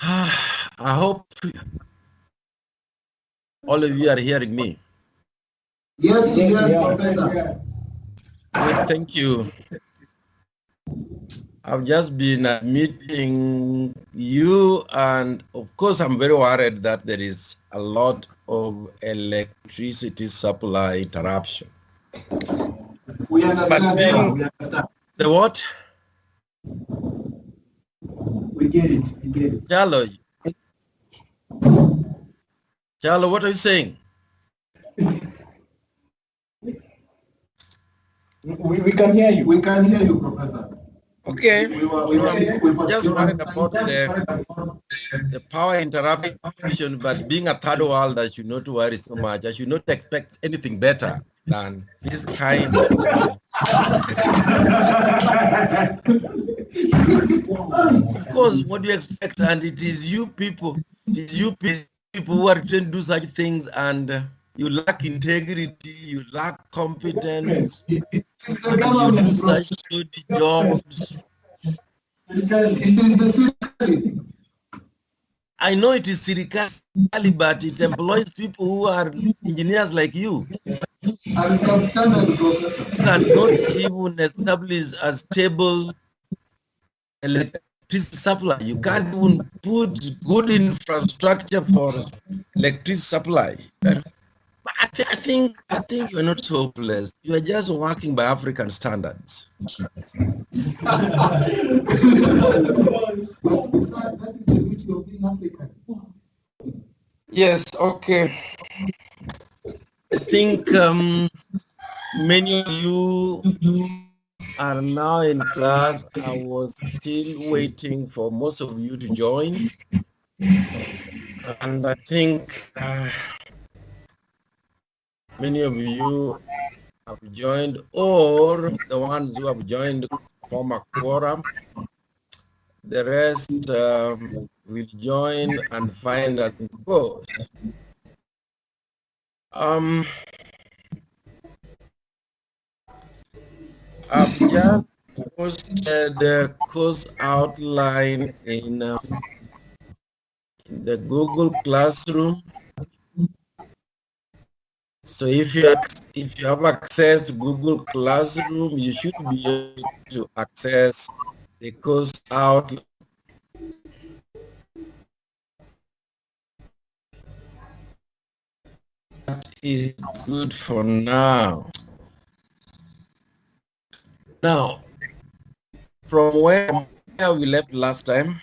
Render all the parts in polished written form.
I hope all of you are hearing me. Yes, Professor. Good, thank you. I've just been admitting you, and of course, I'm very worried that there is a lot of electricity supply interruption. We understand. We understand. The what? We get it. Charlo, what are you saying? We can hear you. We can hear you, Professor. Okay. We just worried about the power interruption, but being a third world, I should not worry so much. I should not expect anything better than this kind of course, what do you expect? And it is you people, who are trying to do such things, and you lack integrity, you lack competence, you do such dirty jobs. I know it is serikali, but it employs people who are engineers like you. And substandard, Professor. You cannot even establish a stable electricity supply. You can't even put good infrastructure for electricity supply. I think you're not so hopeless. You are just working by African standards. Yes, okay. I think many of you are now in class. I was still waiting for most of you to join. And I think many of you have joined, or the ones who have joined form a quorum. The rest will join and find us in course. I've just posted the course outline in the Google Classroom. So if you have access to Google Classroom, you should be able to access the course outline. That is good for now. Now, from where we left last time,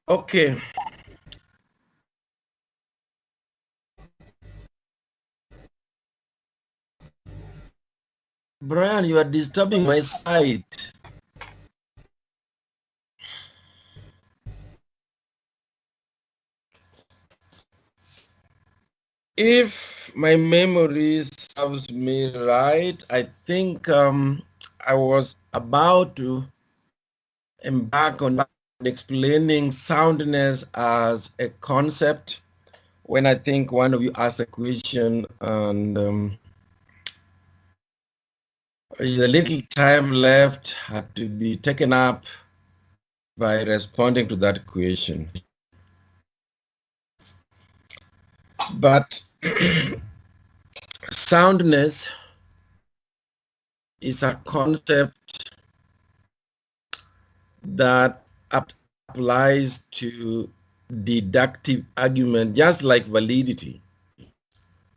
okay. Brian, you are disturbing my site. If my memory serves me right, I think I was about to embark on explaining soundness as a concept when I think one of you asked a question, and the little time left had to be taken up by responding to that question. But soundness is a concept that applies to deductive argument, just like validity.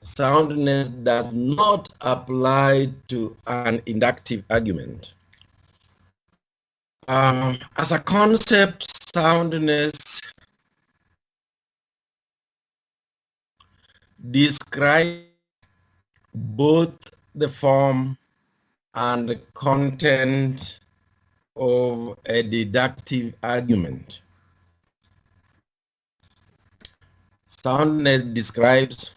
Soundness does not apply to an inductive argument. As a concept, soundness describes both the form and the content of a deductive argument. Soundness describes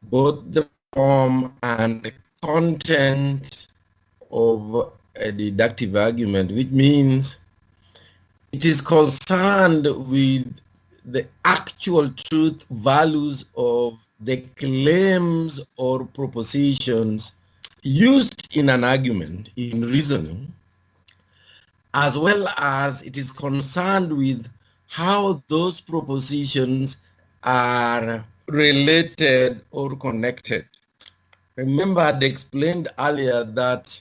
both the form and the content of a deductive argument, which means it is concerned with the actual truth values of the claims or propositions used in an argument, in reasoning, as well as it is concerned with how those propositions are related or connected. Remember, I explained earlier that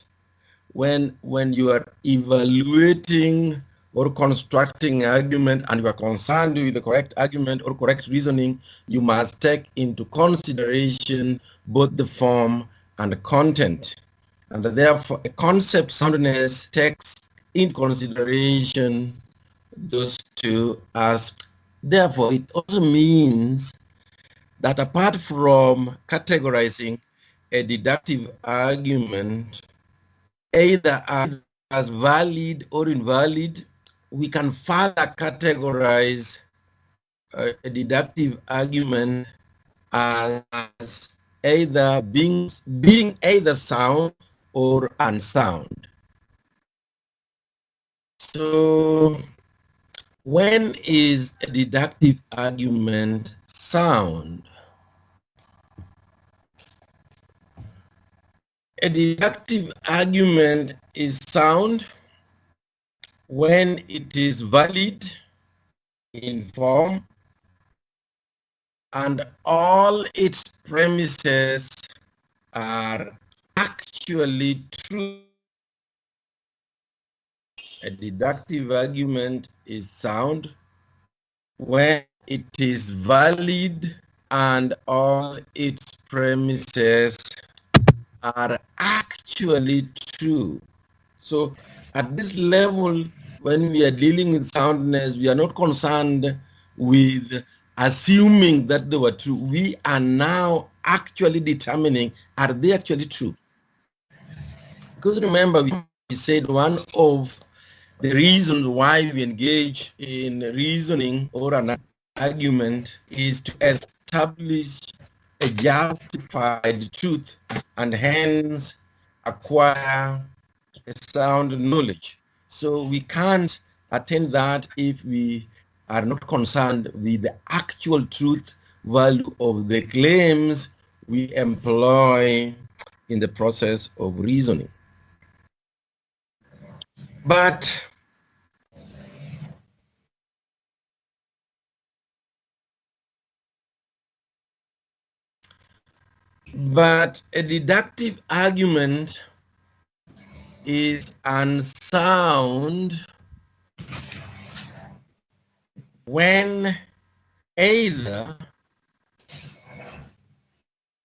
when you are evaluating or constructing argument and you are concerned with the correct argument or correct reasoning, you must take into consideration both the form and the content. And therefore, a concept soundness takes in consideration those two aspects. Therefore, it also means that apart from categorizing a deductive argument either as valid or invalid, we can further categorize a deductive argument as either being either sound or unsound. So when is a deductive argument sound? A deductive argument is sound when it is valid in form and all its premises are actually true. A deductive argument is sound when it is valid and all its premises are actually true. So at this level, when we are dealing with soundness, we are not concerned with assuming that they were true. We are now actually determining, are they actually true? Because remember, we said one of the reasons why we engage in reasoning or an argument is to establish a justified truth and hence acquire a sound knowledge. So we can't attain that if we are not concerned with the actual truth value of the claims we employ in the process of reasoning. But a deductive argument is unsound when either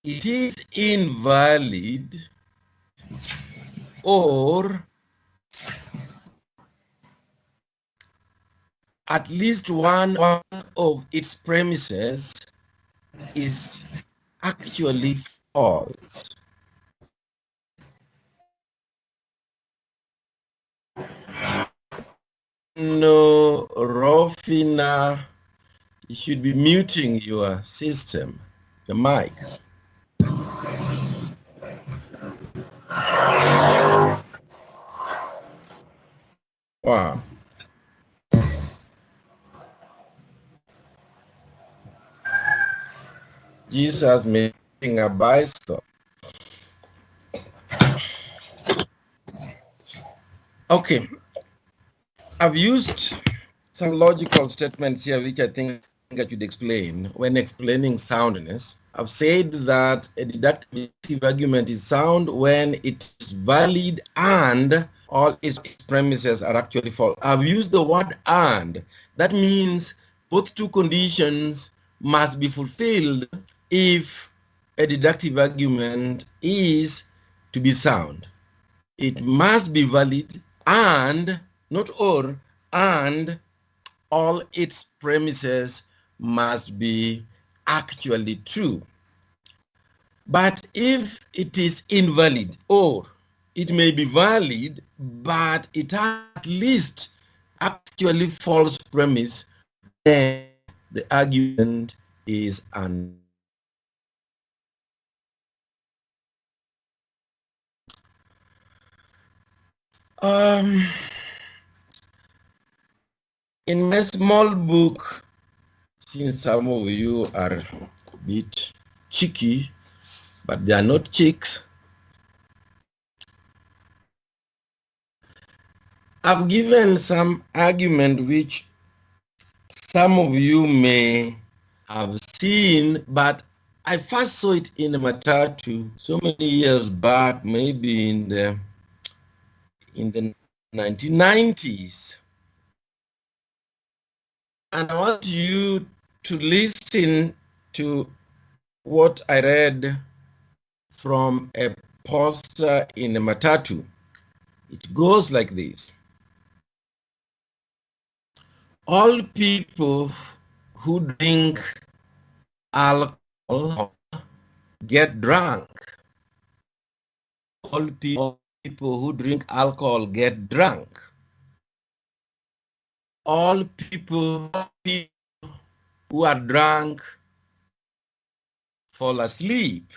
it is invalid or at least one of its premises is actually false. No, Rofina, you should be muting your system, your mic. Wow. Jesus making a bicycle. Okay, I've used some logical statements here which I think I should explain when explaining soundness. I've said that a deductive argument is sound when it is valid and all its premises are actually false. I've used the word and. That means both two conditions must be fulfilled if a deductive argument is to be sound. It must be valid and, not or, and all its premises must be actually true. But if it is invalid, or it may be valid, but it has at least actually false premise, then the argument is unsound. In my small book, since some of you are a bit cheeky, but they are not chicks, I've given some argument which some of you may have seen, but I first saw it in a Matatu so many years back, maybe in the 1990s. And I want you to listen to what I read from a poster in a Matatu. It goes like this. All people who drink alcohol get drunk. All people who drink alcohol get drunk. All people who are drunk fall asleep.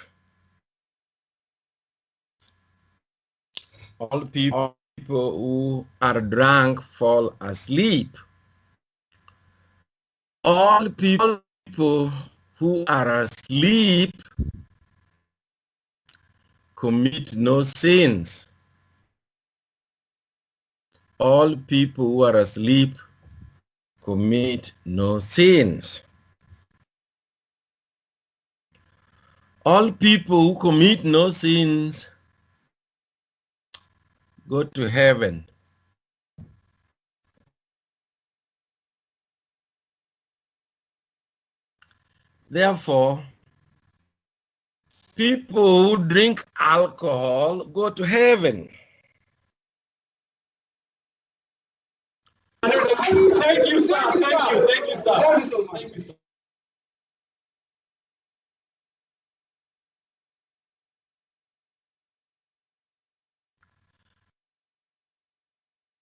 All people who are drunk fall asleep. All people who are asleep commit no sins. All people who are asleep commit no sins. All people who commit no sins go to heaven. Therefore, people who drink alcohol go to heaven. Thank you, sir. Thank you. Thank you, sir. Thank you so much. Thank you, sir.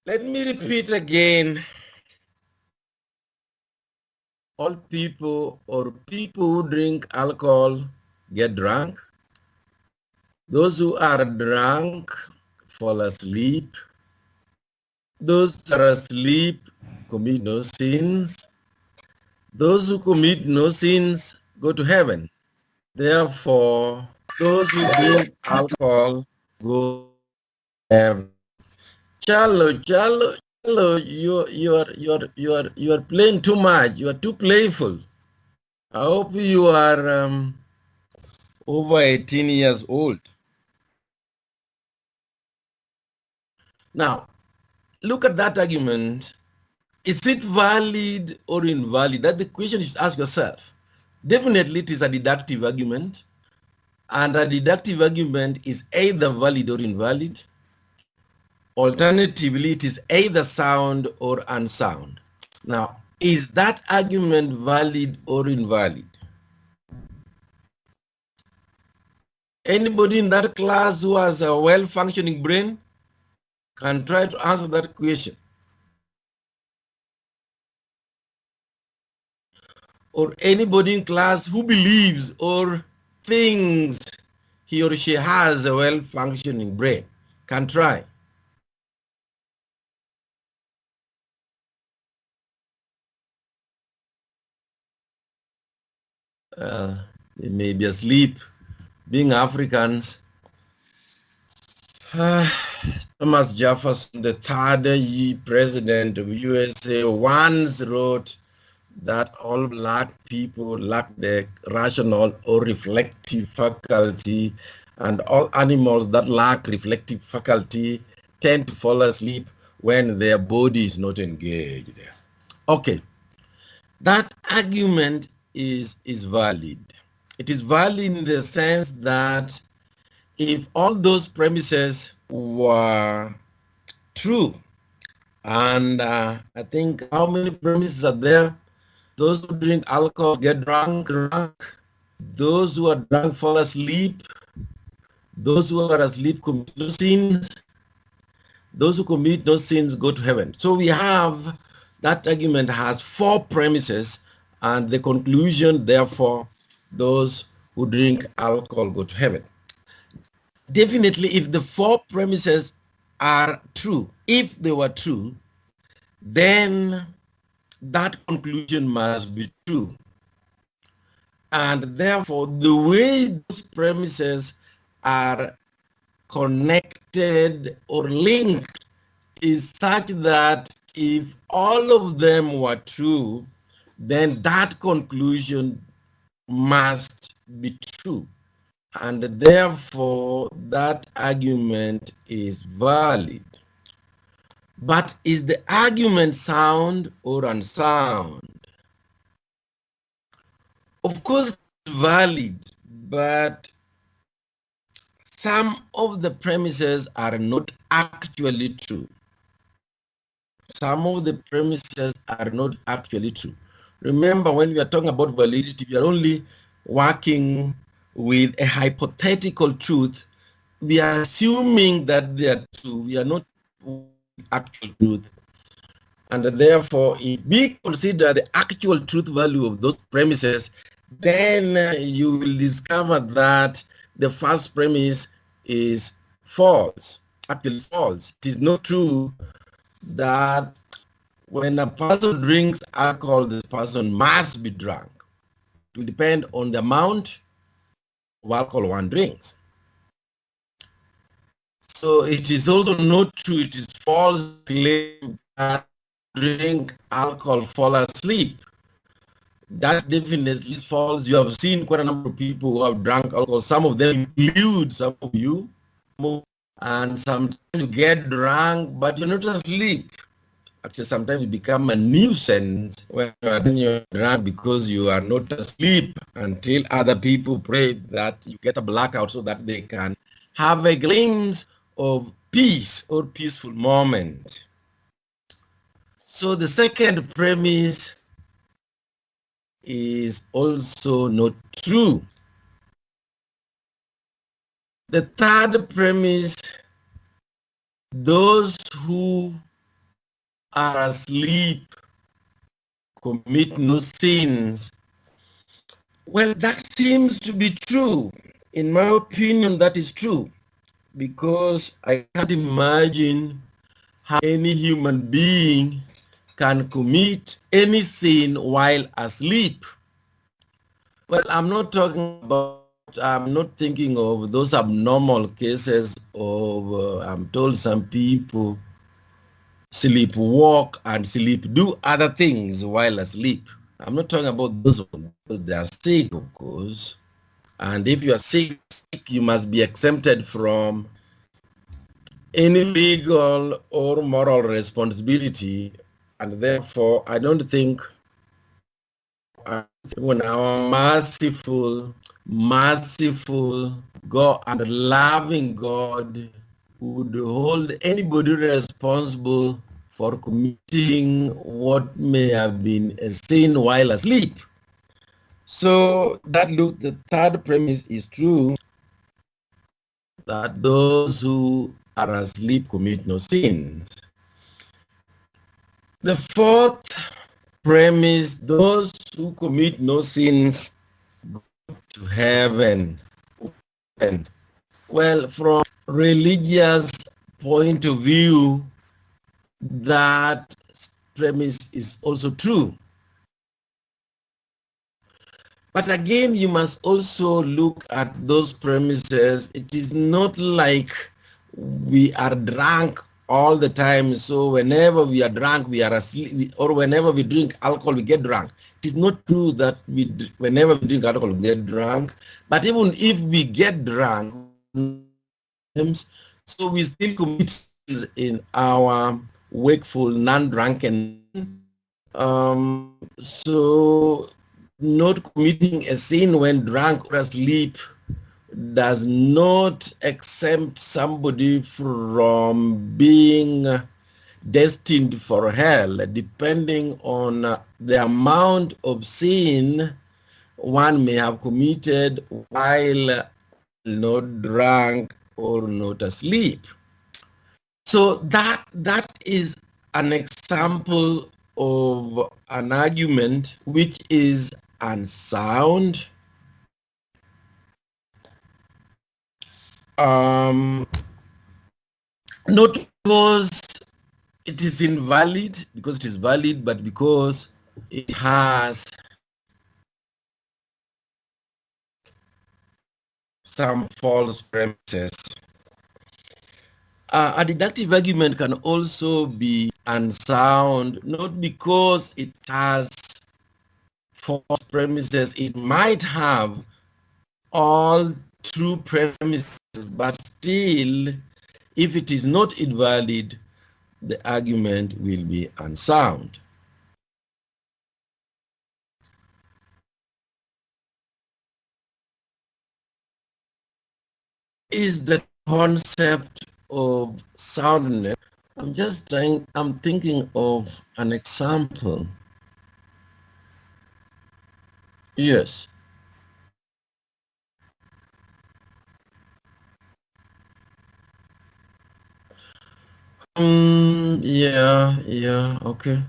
Let me repeat again. All people or people who drink alcohol get drunk. Those who are drunk fall asleep. Those who are asleep commit no sins. Those who commit no sins go to heaven. Therefore, those who drink alcohol go to heaven. Chalo, you are playing too much. You are too playful. I hope you are over 18 years old. Now, look at that argument. Is it valid or invalid? That's the question you should ask yourself. Definitely, it is a deductive argument. And a deductive argument is either valid or invalid. Alternatively, it is either sound or unsound. Now, is that argument valid or invalid? Anybody in that class who has a well-functioning brain can try to answer that question. Or anybody in class who believes or thinks he or she has a well-functioning brain can try. They may be asleep. Being Africans, Thomas Jefferson, the third president of USA, once wrote that all black people lack the rational or reflective faculty, and all animals that lack reflective faculty tend to fall asleep when their body is not engaged. Okay, that argument is valid. It is valid in the sense that if all those premises were true, and I think how many premises are there? Those who drink alcohol get drunk. Those who are drunk fall asleep. Those who are asleep commit no sins. Those who commit no sins go to heaven. So we have, that argument has four premises, and the conclusion, therefore, those who drink alcohol go to heaven. Definitely, if the four premises are true, if they were true, then that conclusion must be true. And therefore, the way those premises are connected or linked is such that if all of them were true, then that conclusion must be true. And therefore, that argument is valid. But is the argument sound or unsound? Of course, it's valid, but some of the premises are not actually true. Some of the premises are not actually true. Remember, when we are talking about validity, we are only working with a hypothetical truth. We are assuming that they are true. We are not actual truth. And therefore, if we consider the actual truth value of those premises, then you will discover that the first premise is false, actually false. It is not true that when a person drinks alcohol, the person must be drunk. It will depend on the amount of alcohol one drinks. So it is also not true, it is false to claim that drink alcohol, fall asleep. That definitely is false. You have seen quite a number of people who have drunk alcohol. Some of them include some of you, and sometimes you get drunk, but you're not asleep. Actually, sometimes you become a nuisance when you're drunk because you are not asleep until other people pray that you get a blackout so that they can have a glimpse of peace or peaceful moment. So the second premise is also not true. The third premise, those who are asleep commit no sins. Well, that seems to be true. In my opinion, that is true, because I can't imagine how any human being can commit any sin while asleep. Well, I'm not thinking of those abnormal cases of, I'm told some people sleepwalk and do other things while asleep. I'm not talking about those ones, because they are sick, of course. And if you are sick, you must be exempted from any legal or moral responsibility. And therefore, I don't think when our merciful God and loving God would hold anybody responsible for committing what may have been a sin while asleep. So the third premise is true, that those who are asleep commit no sins. The fourth premise, those who commit no sins go to heaven. Well, from religious point of view, that premise is also true. But again, you must also look at those premises. It is not like we are drunk all the time. So whenever we are drunk, we are asleep, or whenever we drink alcohol, we get drunk. It is not true that whenever we drink alcohol, we get drunk. But even if we get drunk, so we still commit sins in our wakeful, non-drunken. So not committing a sin when drunk or asleep does not exempt somebody from being destined for hell, depending on the amount of sin one may have committed while not drunk or not asleep. So that is an example of an argument which is unsound, not because it is invalid, because it is valid, but because it has some false premises. A deductive argument can also be unsound, not because it has false premises. It might have all true premises, but still, if it is not invalid, the argument will be unsound. Is the concept of soundness. I'm thinking of an example. Yes. Yeah, okay.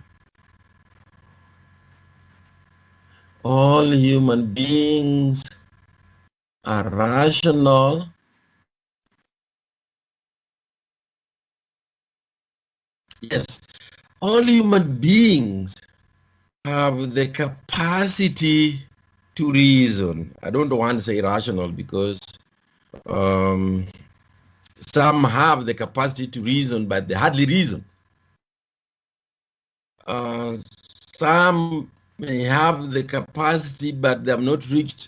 All human beings are rational. Yes, all human beings have the capacity to reason. I don't want to say rational because um, some have the capacity to reason, but they hardly reason. Uh, some may have the capacity, but they have not reached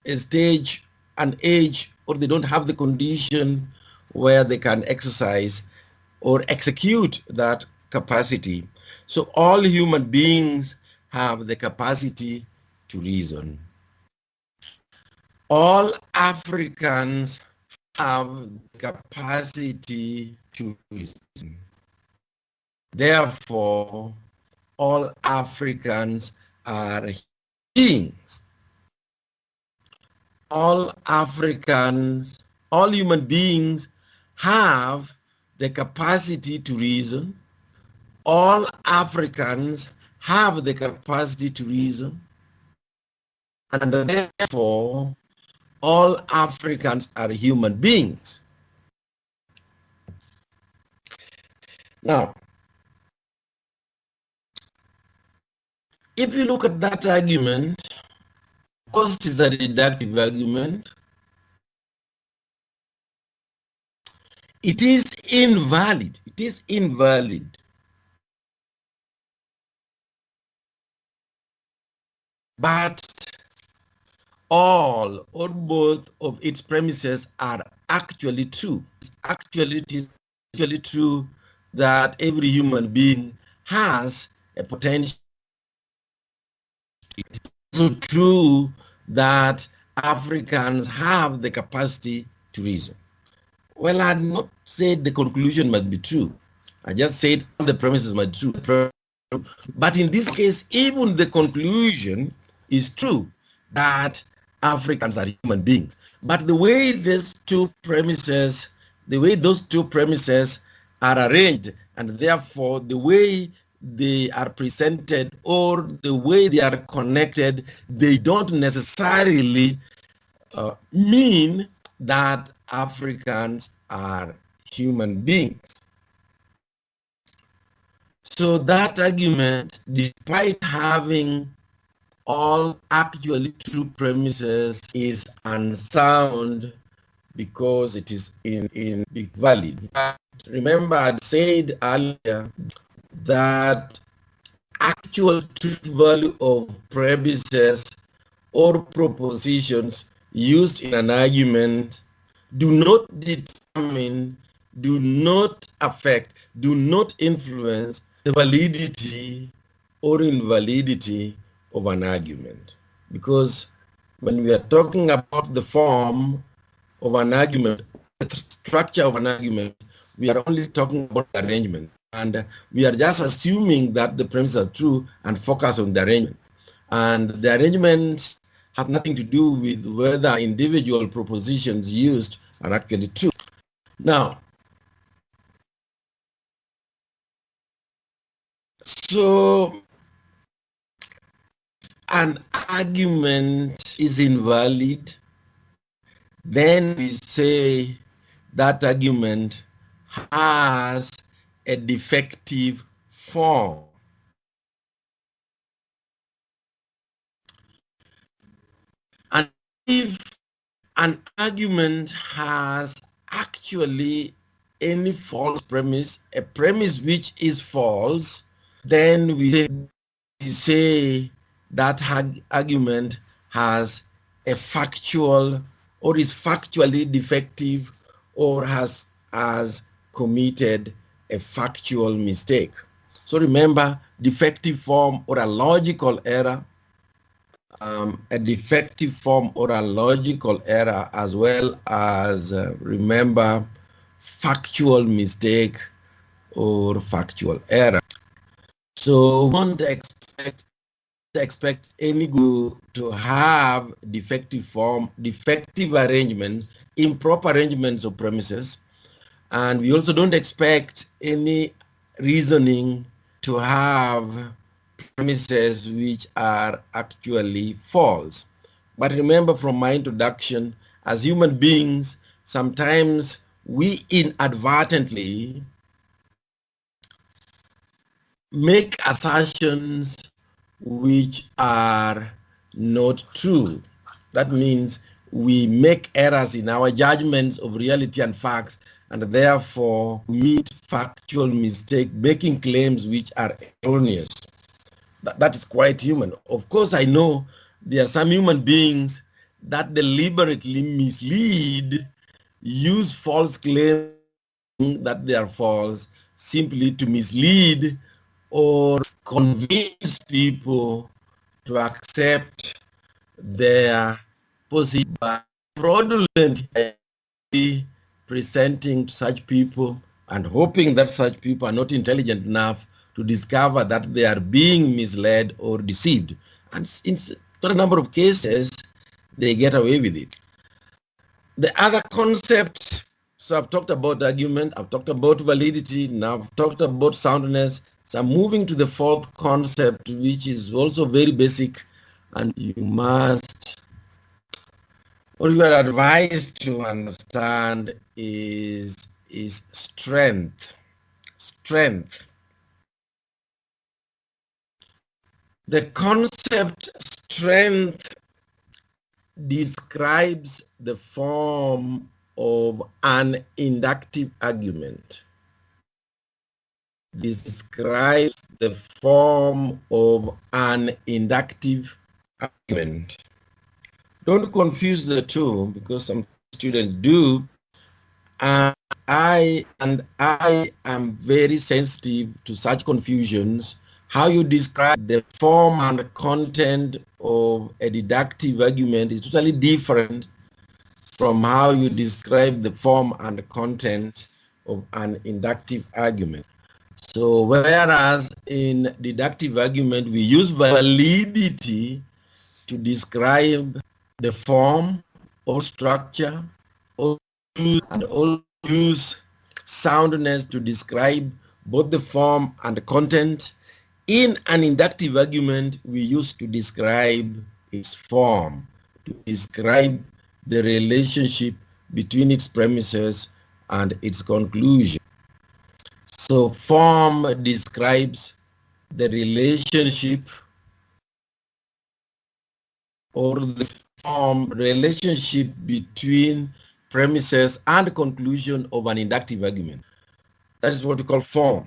a stage, an age, or they don't have the condition where they can exercise or execute that capacity. So all human beings have the capacity to reason. All Africans have the capacity to reason. Therefore, all Africans are beings. All Africans, all human beings have the capacity to reason. All Africans have the capacity to reason. And therefore, all Africans are human beings. Now, if you look at that argument, because it is a deductive argument, it is invalid. It is invalid. But all or both of its premises are actually true. It is actually true that every human being has a potential. It is also true that Africans have the capacity to reason. Well, I did not say the conclusion must be true. I just said all the premises must be true. But in this case, even the conclusion is true that Africans are human beings. But the way those two premises are arranged, and therefore the way they are presented or the way they are connected, they don't necessarily mean that Africans are human beings. So that argument, despite having all actually true premises, is unsound because it is invalid. Remember, I said earlier that actual truth value of premises or propositions used in an argument do not determine, do not affect, do not influence the validity or invalidity of an argument. Because when we are talking about the form of an argument, the structure of an argument, we are only talking about the arrangement. And we are just assuming that the premises are true and focus on the arrangement. And the arrangement has nothing to do with whether individual propositions used are actually true. Now, so an argument is invalid, then we say that argument has a defective form. And if an argument has actually any false premise, a premise which is false, then we say that argument has a factual or is factually defective or has committed a factual mistake. So remember, defective form or a logical error, a defective form or a logical error, as well as remember, factual mistake or factual error. So we don't expect any group to have defective form, defective arrangement, improper arrangements of premises, and we also don't expect any reasoning to have premises which are actually false. But remember from my introduction, as human beings, sometimes we inadvertently make assertions which are not true. That means we make errors in our judgments of reality and facts, and therefore commit factual mistake, making claims which are erroneous. That is quite human. Of course, I know there are some human beings that deliberately mislead, use false claims that they are false, simply to mislead or convince people to accept their position by fraudulently presenting to such people and hoping that such people are not intelligent enough to discover that they are being misled or deceived. And in a number of cases, they get away with it. The other concept, so I've talked about argument, I've talked about validity, now I've talked about soundness. So I'm moving to the fourth concept, which is also very basic, and you must, or you are advised to understand is strength. Strength. The concept strength describes the form of an inductive argument. Describes the form of an inductive argument. Don't confuse the two, because some students do. And I am very sensitive to such confusions. How you describe the form and content of a deductive argument is totally different from how you describe the form and content of an inductive argument. So whereas in deductive argument we use validity to describe the form or structure, or and also use soundness to describe both the form and the content. In an inductive argument, we use to describe its form, to describe the relationship between its premises and its conclusion. So form describes the relationship or the form relationship between premises and conclusion of an inductive argument. That is what we call form.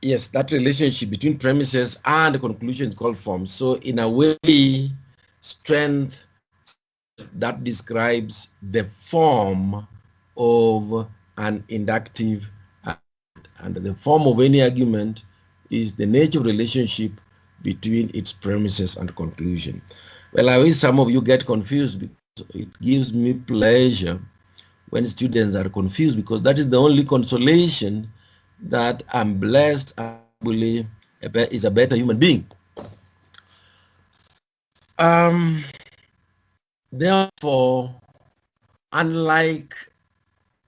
Yes, that relationship between premises and conclusion is called form. So in a way, strength that describes the form of an inductive argument. And the form of any argument is the nature of relationship between its premises and conclusion. Well, I wish some of you get confused, because it gives me pleasure when students are confused, because that is the only consolation that I'm blessed and believe is a better human being. Therefore, unlike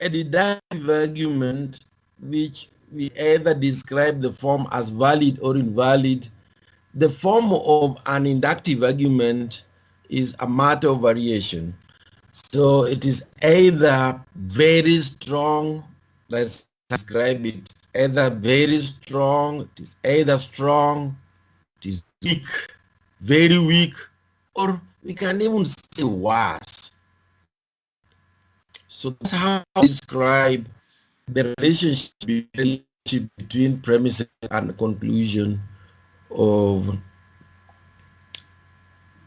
a deductive argument, which we either describe the form as valid or invalid, the form of an inductive argument is a matter of variation. So it is either very strong, let's describe it, either very strong, it is either strong, it is weak, very weak, or we can even say worse. So that's how I describe the relationship between premises and conclusion of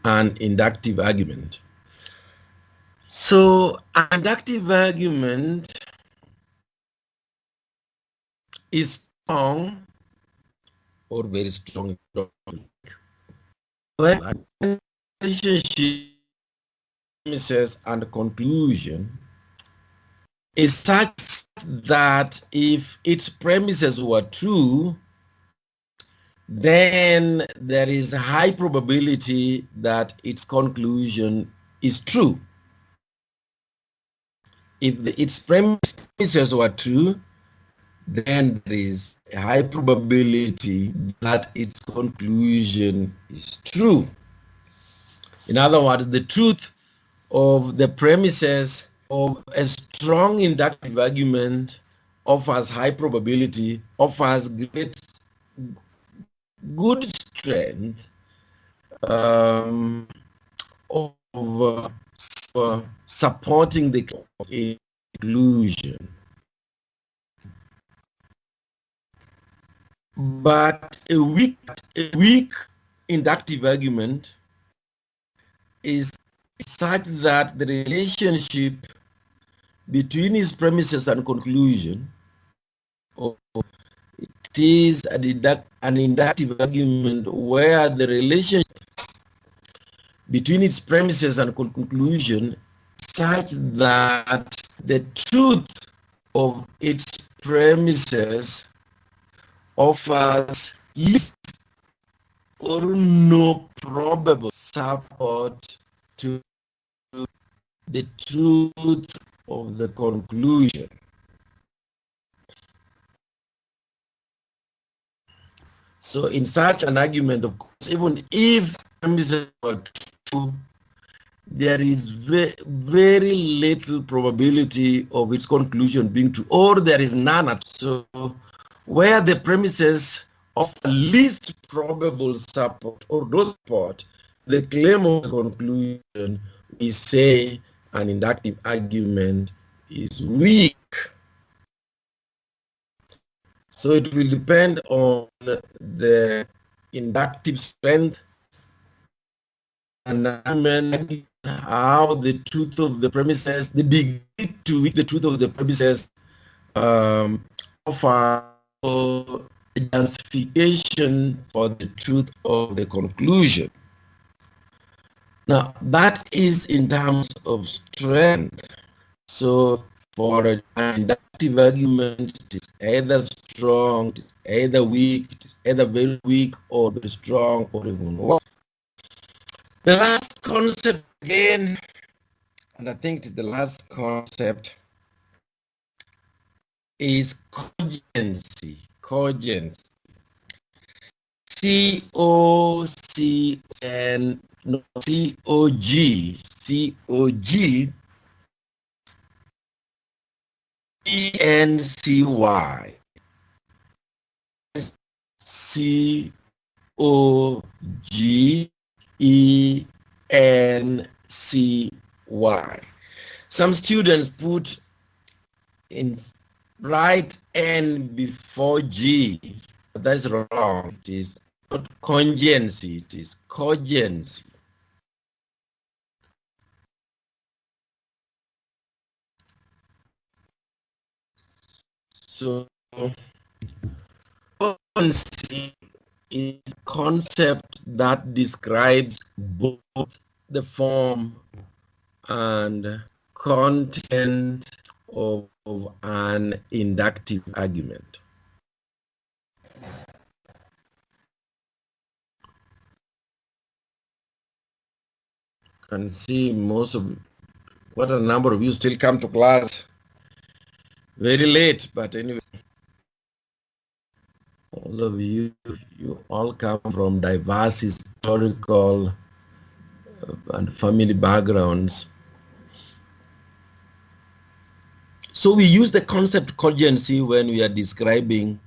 an inductive argument. So an inductive argument is strong or very strong. When a relationship premises and conclusion is such that if its premises were true, then there is a high probability that its conclusion is true. If its premises were true, then there is a high probability that its conclusion is true. In other words, the truth of the premises of a strong inductive argument offers high probability, offers good strength of supporting the conclusion. But a weak inductive argument is such that the relationship between its premises and conclusion, or it is an inductive argument where the relationship between its premises and conclusion such that the truth of its premises offers least or no probable support to the truth of the conclusion. So in such an argument, of course, even if premises were true, there is very little probability of its conclusion being true, or there is none at all. So where the premises of least probable support or no support, the claim of the conclusion, we say an inductive argument is weak. So it will depend on the inductive strength and how the truth of the premises, the degree to which the truth of the premises offer a justification for the truth of the conclusion. Now, that is in terms of strength. So for an inductive argument, it is either strong, it is either weak, it is either very weak or very strong or even worse. The last concept again, and I think it is the last concept, is cogency. Cogency. C-O-C-N, no, C-O-G, C-O-G, E-N-C-Y. C-O-G-E-N-C-Y. Some students put in write N before G, but that's wrong. It is not congency, it is cogency. So cogency is a concept that describes both the form and content of an inductive argument. You can see quite a number of you still come to class very late, but anyway, all of you all come from diverse historical and family backgrounds. So we use the concept cogency when we are describing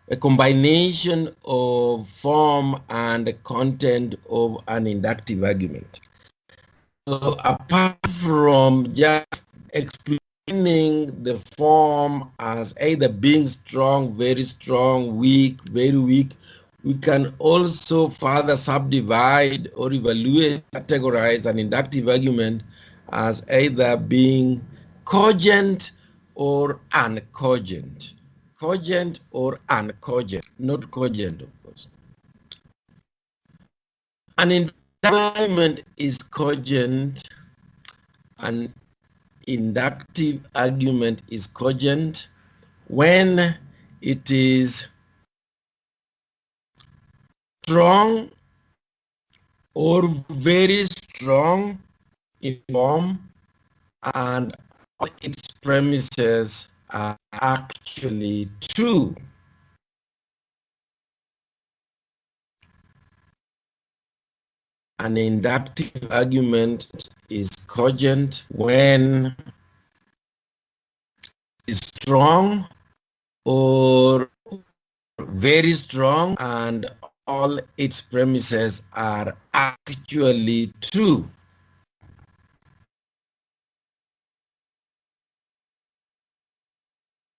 a combination of form and content of an inductive argument. So apart from just explaining explaining the form as either being strong, very strong, weak, very weak, we can also further subdivide or evaluate, categorize an inductive argument as either being cogent or uncogent. Cogent or uncogent, not cogent, of course. An inductive argument is cogent, an inductive argument is cogent when it is strong or very strong in form and all its premises are actually true. An inductive argument is cogent when it's strong or very strong and all its premises are actually true.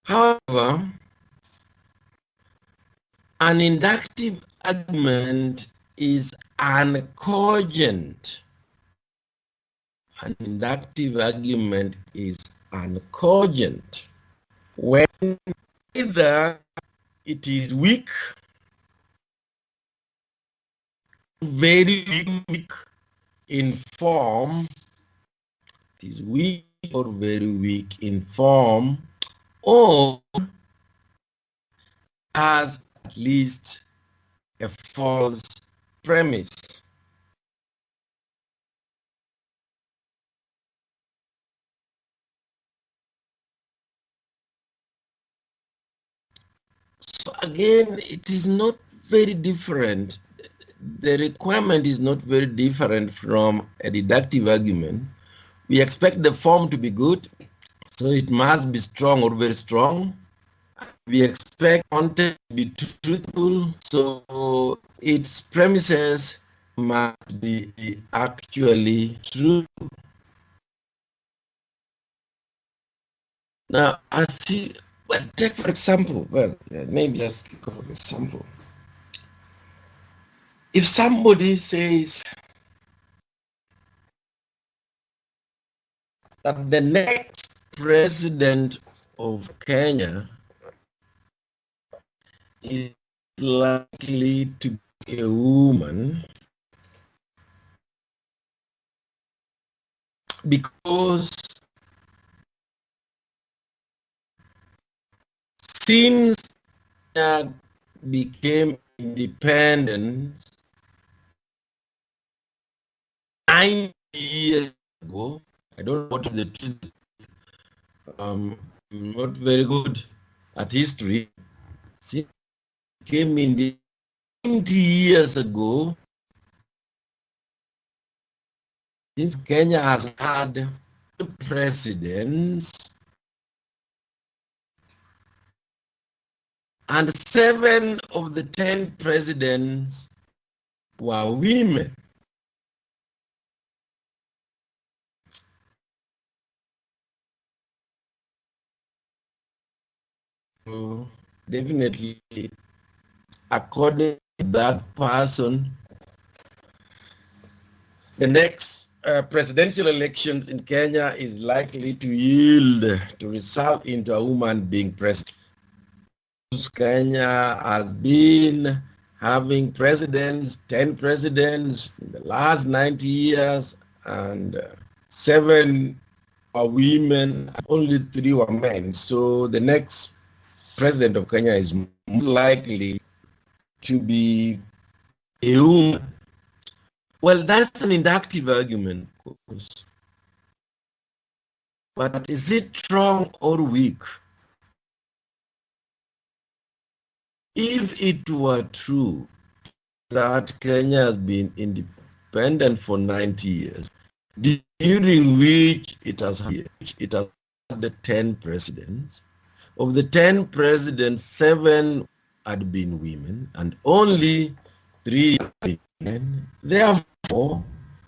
However, an inductive argument is uncogent. An inductive argument is uncogent when either it is weak, very weak in form, it is weak or very weak in form, or has at least a false premise. So again, it is not very different. The requirement is not very different from a deductive argument. We expect the form to be good, so it must be strong or very strong. We expect content to be truthful, so its premises must be actually true. Now, take for example, maybe just look at an example. If somebody says that the next president of Kenya is likely to be a woman because since Kenya became independent 90 years ago, I don't know what the truth is. I'm not very good at history. Since it came in 90 years ago, since Kenya has had presidents, and 7 of the 10 presidents were women. So definitely, according to that person, the next presidential elections in Kenya is likely to yield, to result into a woman being president. Kenya has been having presidents, 10 presidents in the last 90 years, and 7 are women, only 3 were men. So the next president of Kenya is most likely to be a woman. Well, that's an inductive argument, of course. But is it strong or weak? If it were true that Kenya has been independent for 90 years, during which it has had the 10 presidents, of the 10 presidents, 7 had been women and only 3 men. Therefore,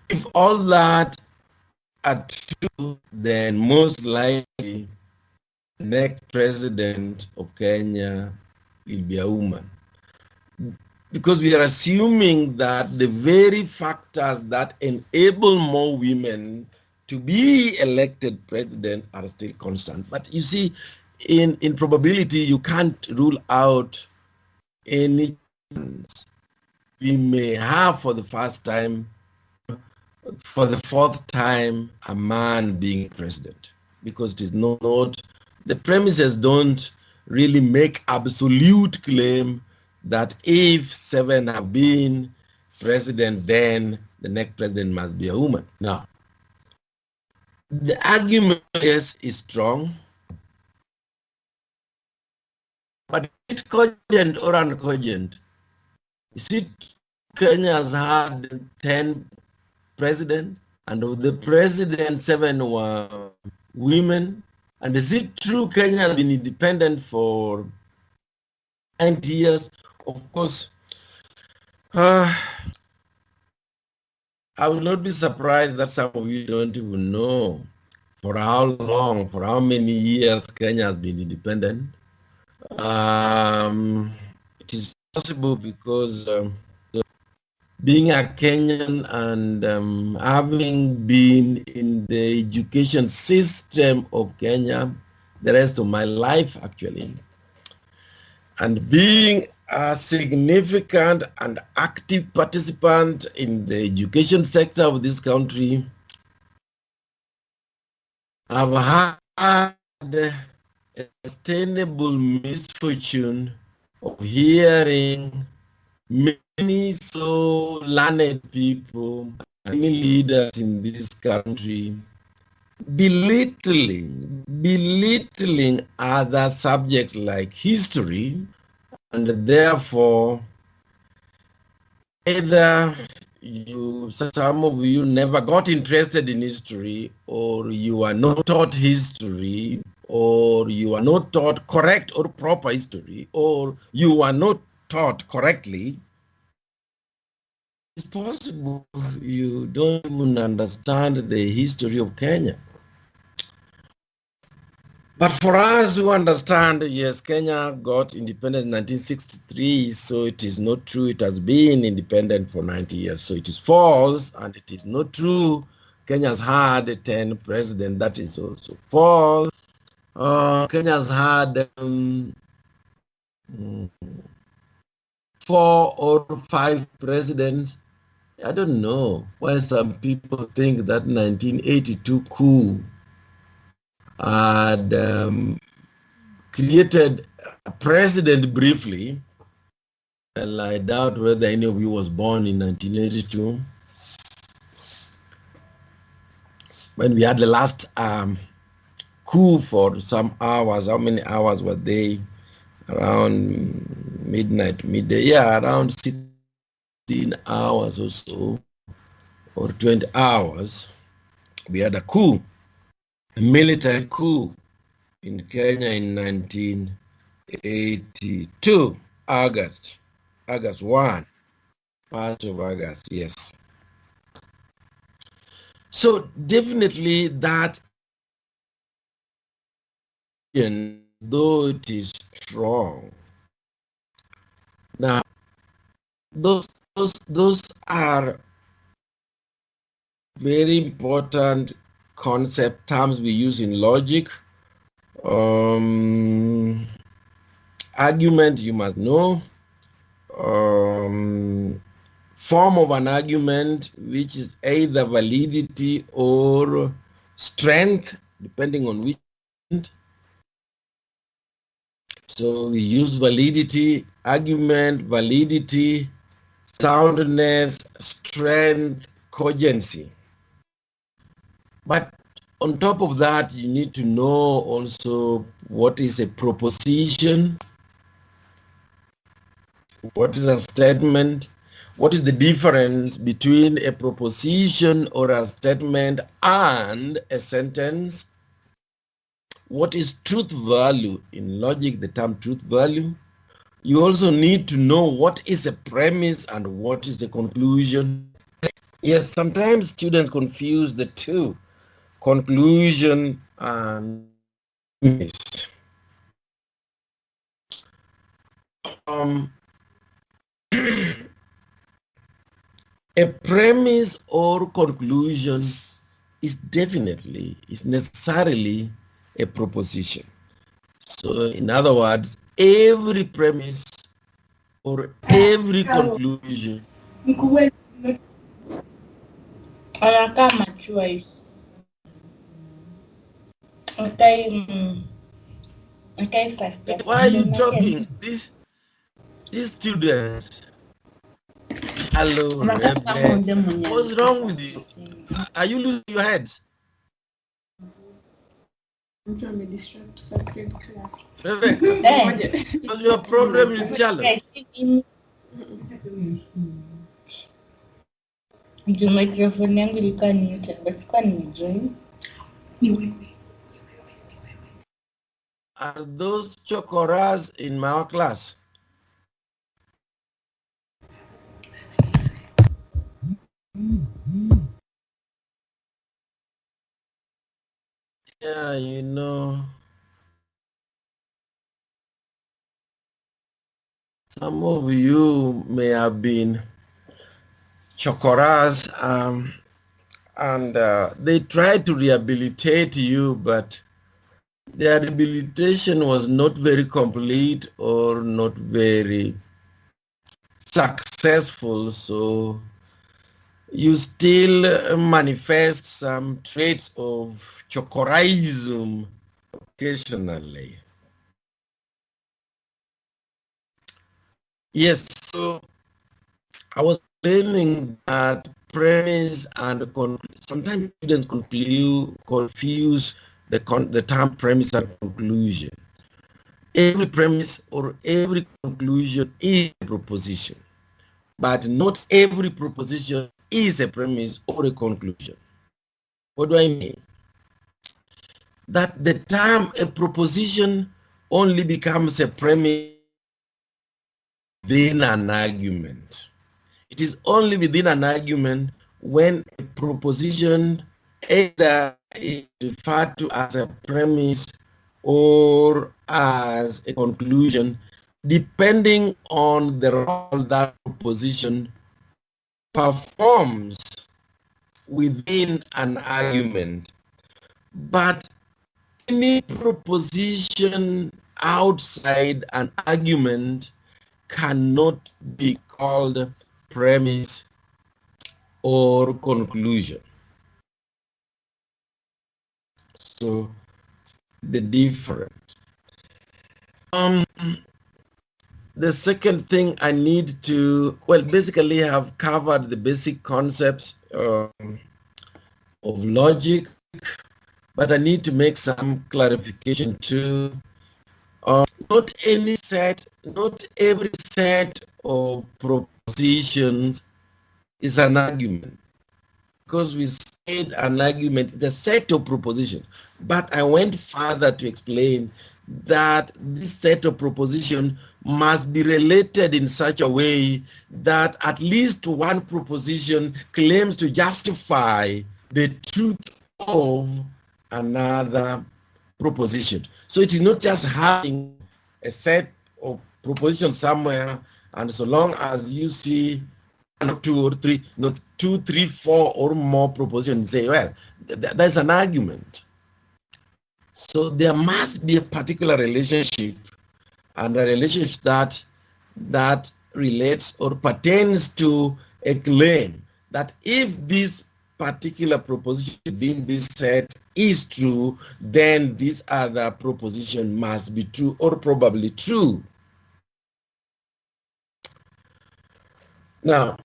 if all that are true, then most likely the next president of Kenya will be a woman. Because we are assuming that the very factors that enable more women to be elected president are still constant. But you see, in probability, you can't rule out any chance we may have for the first time, for the fourth time, a man being president. Because it is not, the premises don't really make absolute claim that if 7 have been president, then the next president must be a woman. Now, the argument, yes, is strong, but is it cogent or uncogent? Is it Kenya has had 10 presidents, and of the presidents, 7 were women? And is it true Kenya has been independent for 90 years? Of course, I will not be surprised that some of you don't even know for how long, for how many years Kenya has been independent. It is possible because being a Kenyan and having been in the education system of Kenya the rest of my life, actually, and being a significant and active participant in the education sector of this country, I've had a sustainable misfortune of hearing many so learned people, many leaders in this country belittling other subjects like history, and therefore either some of you never got interested in history, or you are not taught history, or you are not taught correct or proper history, or you are not taught correctly. It's possible you don't even understand the history of Kenya. But for us who understand, yes, Kenya got independence in 1963, so it is not true it has been independent for 90 years. So it is false, and it is not true Kenya's had 10 presidents. That is also false. Kenya's had 4 or 5 presidents. I don't know why some people think that 1982 coup had created a president briefly. Well, I doubt whether any of you was born in 1982 when we had the last coup for some hours. How many hours were they? Around midnight, midday. Yeah, around 16 hours or so, or 20 hours. We had a coup, a military coup in Kenya in 1982, August 1, 1st of August, yes. So definitely that, though it is strong. Now, those are very important concept terms we use in logic. Argument, you must know. Form of an argument, which is either validity or strength, depending on which. So we use validity, argument, validity, soundness, strength, cogency. But on top of that, you need to know also what is a proposition, what is a statement, what is the difference between a proposition or a statement and a sentence, what is truth value. In logic, the term truth value. You also need to know what is a premise and what is a conclusion. Yes, sometimes students confuse the two. conclusion and premise. A premise or conclusion is necessarily a proposition. So in other words, every premise or every conclusion why are you talking? These students, hello, Rebecca. What's wrong with you? Are you losing your heads? I'm trying to disrupt sacred class. Rebecca, what's your problem with jealous? Microphone yangu ilikuwa muted but sikuwa nimejoin. Are those chokoras in my class? Yeah, you know, some of you may have been chokoras and they tried to rehabilitate you, but their rehabilitation was not very complete or not very successful. So you still manifest some traits of chokoraism occasionally. Yes, so I was learning that premise and sometimes students confuse the term premise and conclusion. Every premise or every conclusion is a proposition, but not every proposition is a premise or a conclusion. What do I mean? That the term a proposition only becomes a premise within an argument. It is only within an argument when a proposition either is referred to as a premise or as a conclusion, depending on the role that proposition performs within an argument. But any proposition outside an argument cannot be called premise or conclusion. So the difference. The second thing I need to, well, basically have covered the basic concepts of logic, but I need to make some clarification too. Not every set of propositions is an argument, because we said an argument is a set of propositions. But I went further to explain that this set of propositions must be related in such a way that at least one proposition claims to justify the truth of another proposition. So it is not just having a set of propositions somewhere, and so long as you see not two or three, not 2, 3, 4 or more propositions, say, well, there's an argument. So there must be a particular relationship, and a relationship that relates or pertains to a claim that if this particular proposition within this set is true, then this other proposition must be true or probably true. Now,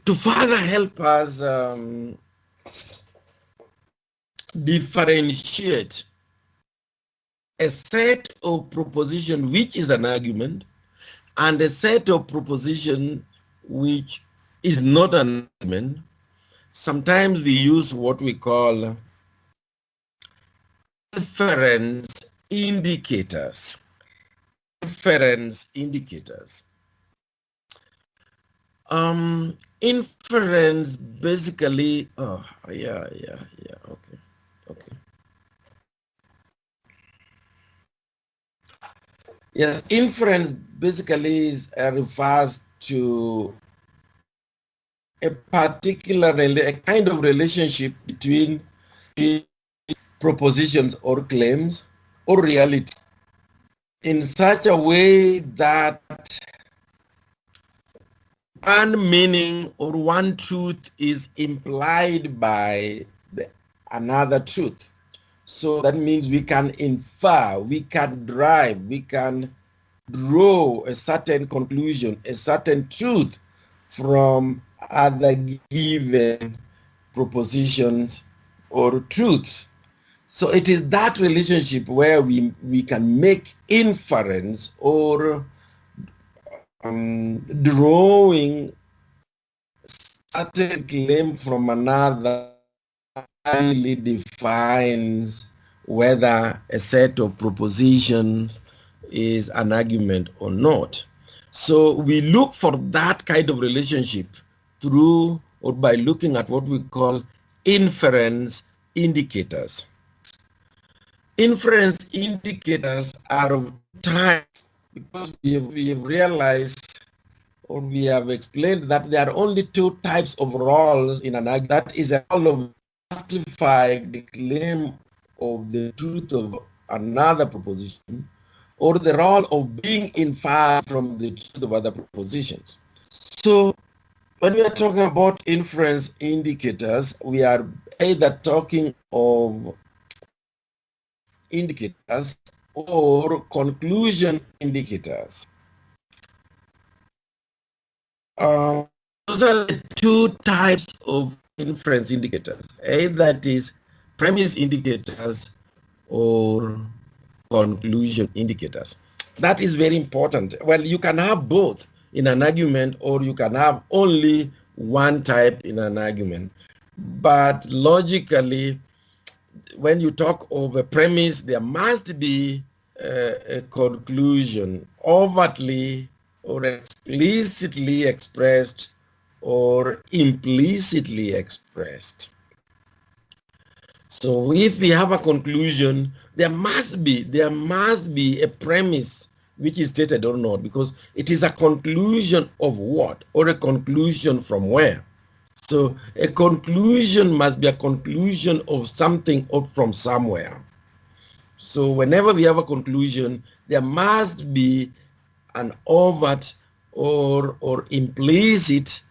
to further help us differentiate a set of proposition which is an argument and a set of proposition which is not an argument, sometimes we use what we call inference indicators. Inference indicators. Inference basically, okay. Yes, inference basically refers to a particular, a kind of relationship between propositions or claims or reality in such a way that one meaning or one truth is implied by another truth. So that means we can infer, we can derive, we can draw a certain conclusion, a certain truth from other given propositions or truths. So it is that relationship where we can make inference or drawing certain claim from another really defines whether a set of propositions is an argument or not. So we look for that kind of relationship through or by looking at what we call inference indicators. Inference indicators are of types because we have realized or we have explained that there are only two types of roles in an argument. That is a role of justifying the claim of the truth of another proposition, or the role of being inferred from the truth of other propositions. So when we are talking about inference indicators, we are either talking of indicators or conclusion indicators. Those are the two types of inference indicators, either it is premise indicators or conclusion indicators. That is very important. Well, you can have both in an argument, or you can have only one type in an argument. But logically, when you talk of a premise, there must be a conclusion overtly or explicitly expressed or implicitly expressed. So if we have a conclusion, there must be a premise which is stated or not, because it is a conclusion of what, or a conclusion from where. So a conclusion must be a conclusion of something or from somewhere. So whenever we have a conclusion, there must be an overt or implicit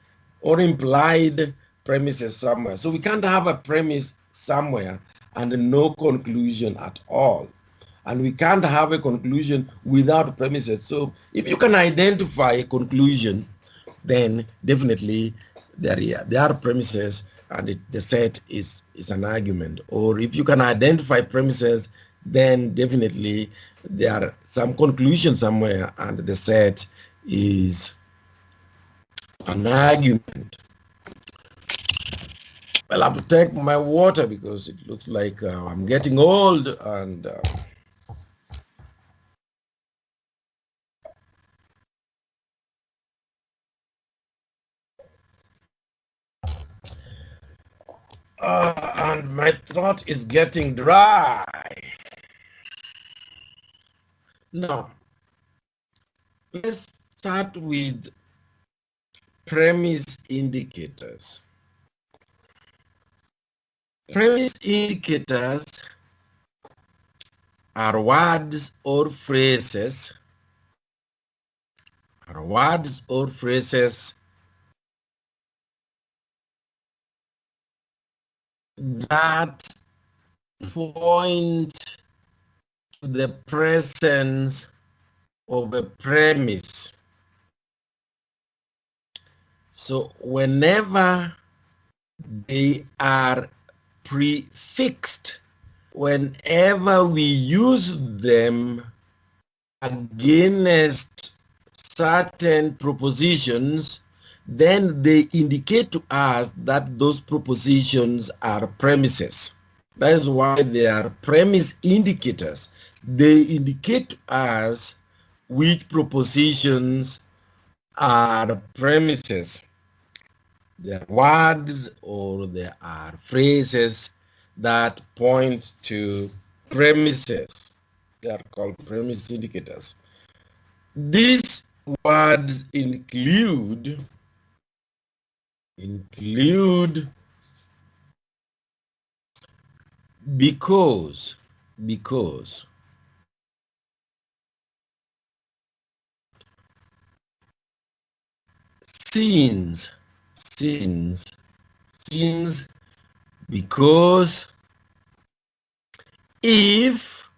or implied premises somewhere. So we can't have a premise somewhere and no conclusion at all. And we can't have a conclusion without premises. So if you can identify a conclusion, then definitely there are premises and the set is an argument. Or if you can identify premises, then definitely there are some conclusion somewhere and the set is an argument. Well, I have to take my water because it looks like I'm getting old and my throat is getting dry. Now, let's start with premise indicators. Premise indicators are words or phrases that point to the presence of a premise. So whenever they are prefixed, whenever we use them against certain propositions, then they indicate to us that those propositions are premises. That is why they are premise indicators. They indicate to us which propositions are premises. They are words or they are phrases that point to premises. They are called premise indicators. These words include because, since, because, if,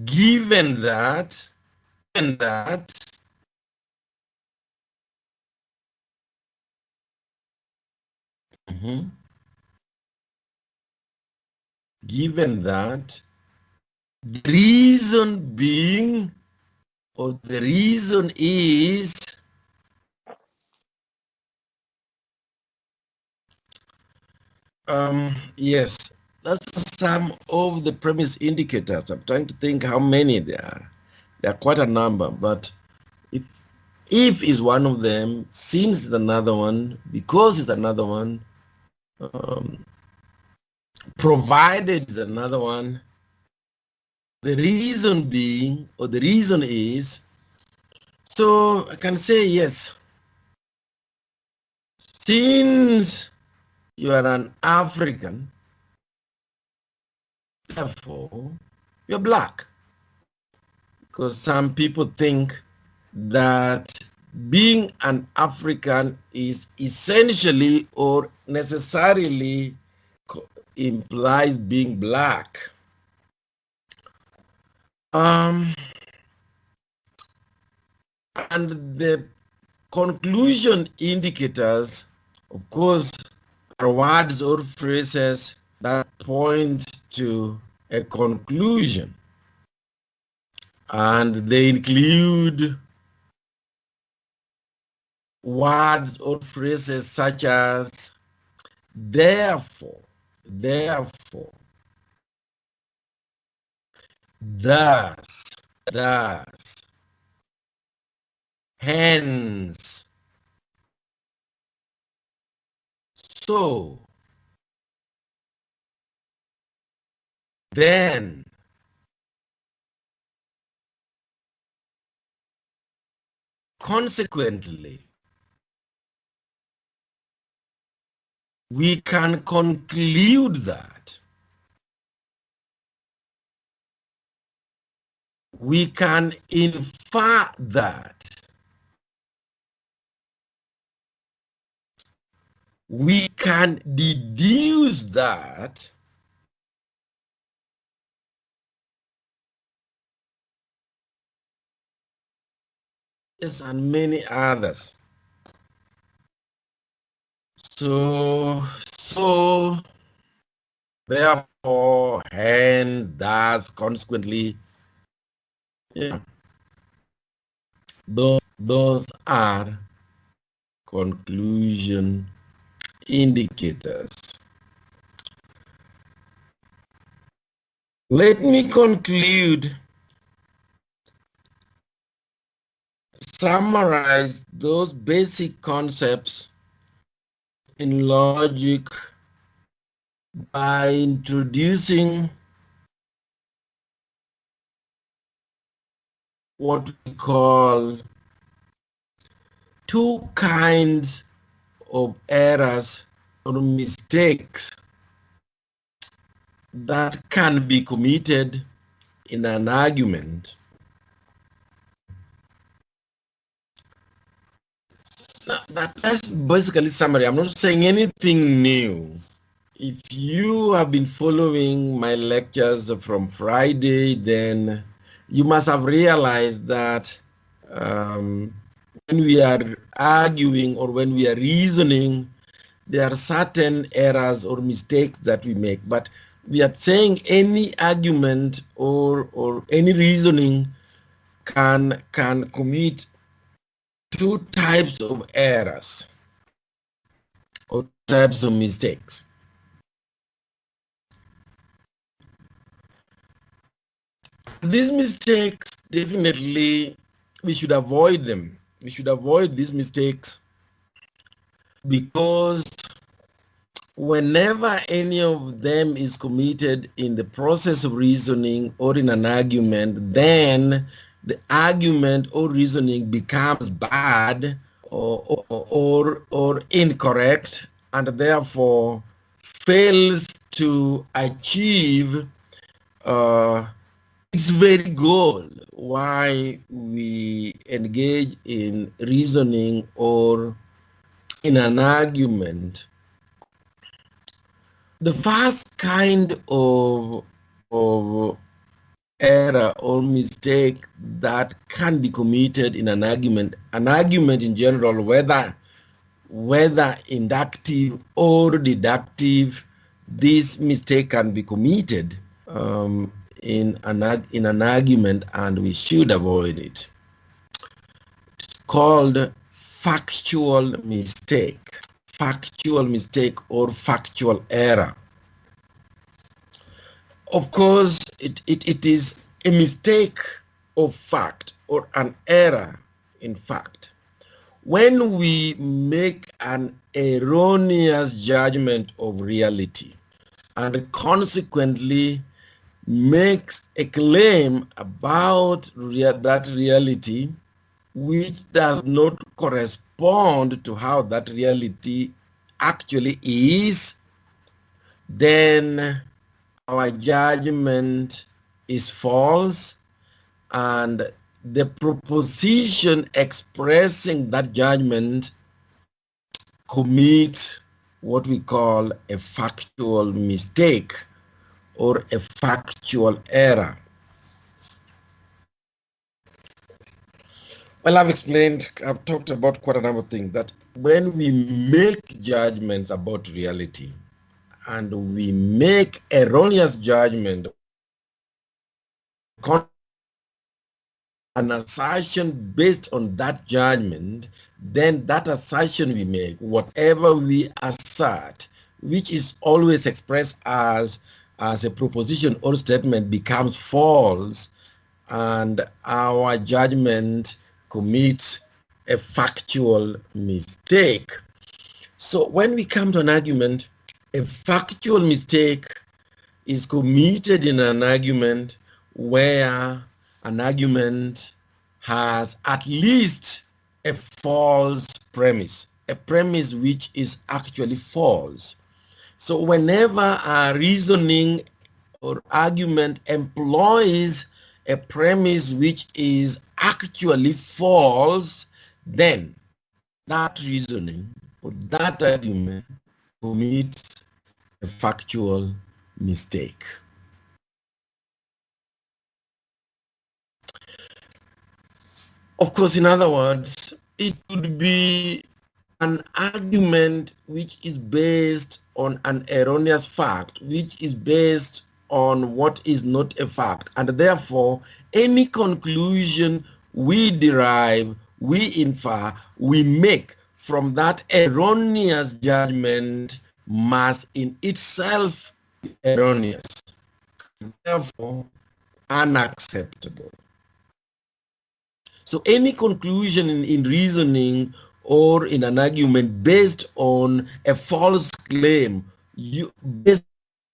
given that, mhm, given that, the reason being, or the reason is, yes, that's some of the premise indicators. I'm trying to think how many there are. There are quite a number, but if is one of them, since is another one, because is another one, provided is another one, the reason being, or the reason is, so I can say yes, since you are an African, therefore you're black. Because some people think that being an African is essentially or necessarily implies being black. And the conclusion indicators, of course, are words or phrases that point to a conclusion. And they include words or phrases such as therefore, thus, hence, so, then, consequently. We can conclude that. We can infer that. We can deduce that. Yes, and many others. So therefore, hence, thus, consequently, yeah, those are conclusion indicators. Let me conclude, summarize those basic concepts in logic by introducing what we call two kinds of errors or mistakes that can be committed in an argument. Now, that's basically summary. I'm not saying anything new. If you have been following my lectures from Friday, then you must have realized that when we are arguing or when we are reasoning, there are certain errors or mistakes that we make. But we are saying any argument or any reasoning can commit two types of errors or types of mistakes. These mistakes, definitely, we should avoid them. We should avoid these mistakes because whenever any of them is committed in the process of reasoning or in an argument, then the argument or reasoning becomes bad or incorrect, and therefore fails to achieve its very goal why we engage in reasoning or in an argument. The first kind of error or mistake that can be committed in an argument in general, whether inductive or deductive, this mistake can be committed in an argument, and we should avoid it. It's called factual mistake or factual error. Of course, it is a mistake of fact or an error in fact when we make an erroneous judgment of reality and consequently makes a claim about that reality which does not correspond to how that reality actually is, then our judgment is false, and the proposition expressing that judgment commits what we call a factual mistake or a factual error. Well, I've talked about quite a number of things, that when we make judgments about reality and we make erroneous judgment, an assertion based on that judgment, then that assertion we make, whatever we assert, which is always expressed as a proposition or statement, becomes false, and our judgment commits a factual mistake. So when we come to an argument, a factual mistake is committed in an argument where an argument has at least a false premise, a premise which is actually false. So whenever a reasoning or argument employs a premise which is actually false, then that reasoning or that argument commits a factual mistake. Of course, in other words, it could be an argument which is based on an erroneous fact, which is based on what is not a fact, and therefore any conclusion we derive, we infer, we make from that erroneous judgment must in itself be erroneous, therefore unacceptable. So any conclusion in reasoning or in an argument based on a false claim, based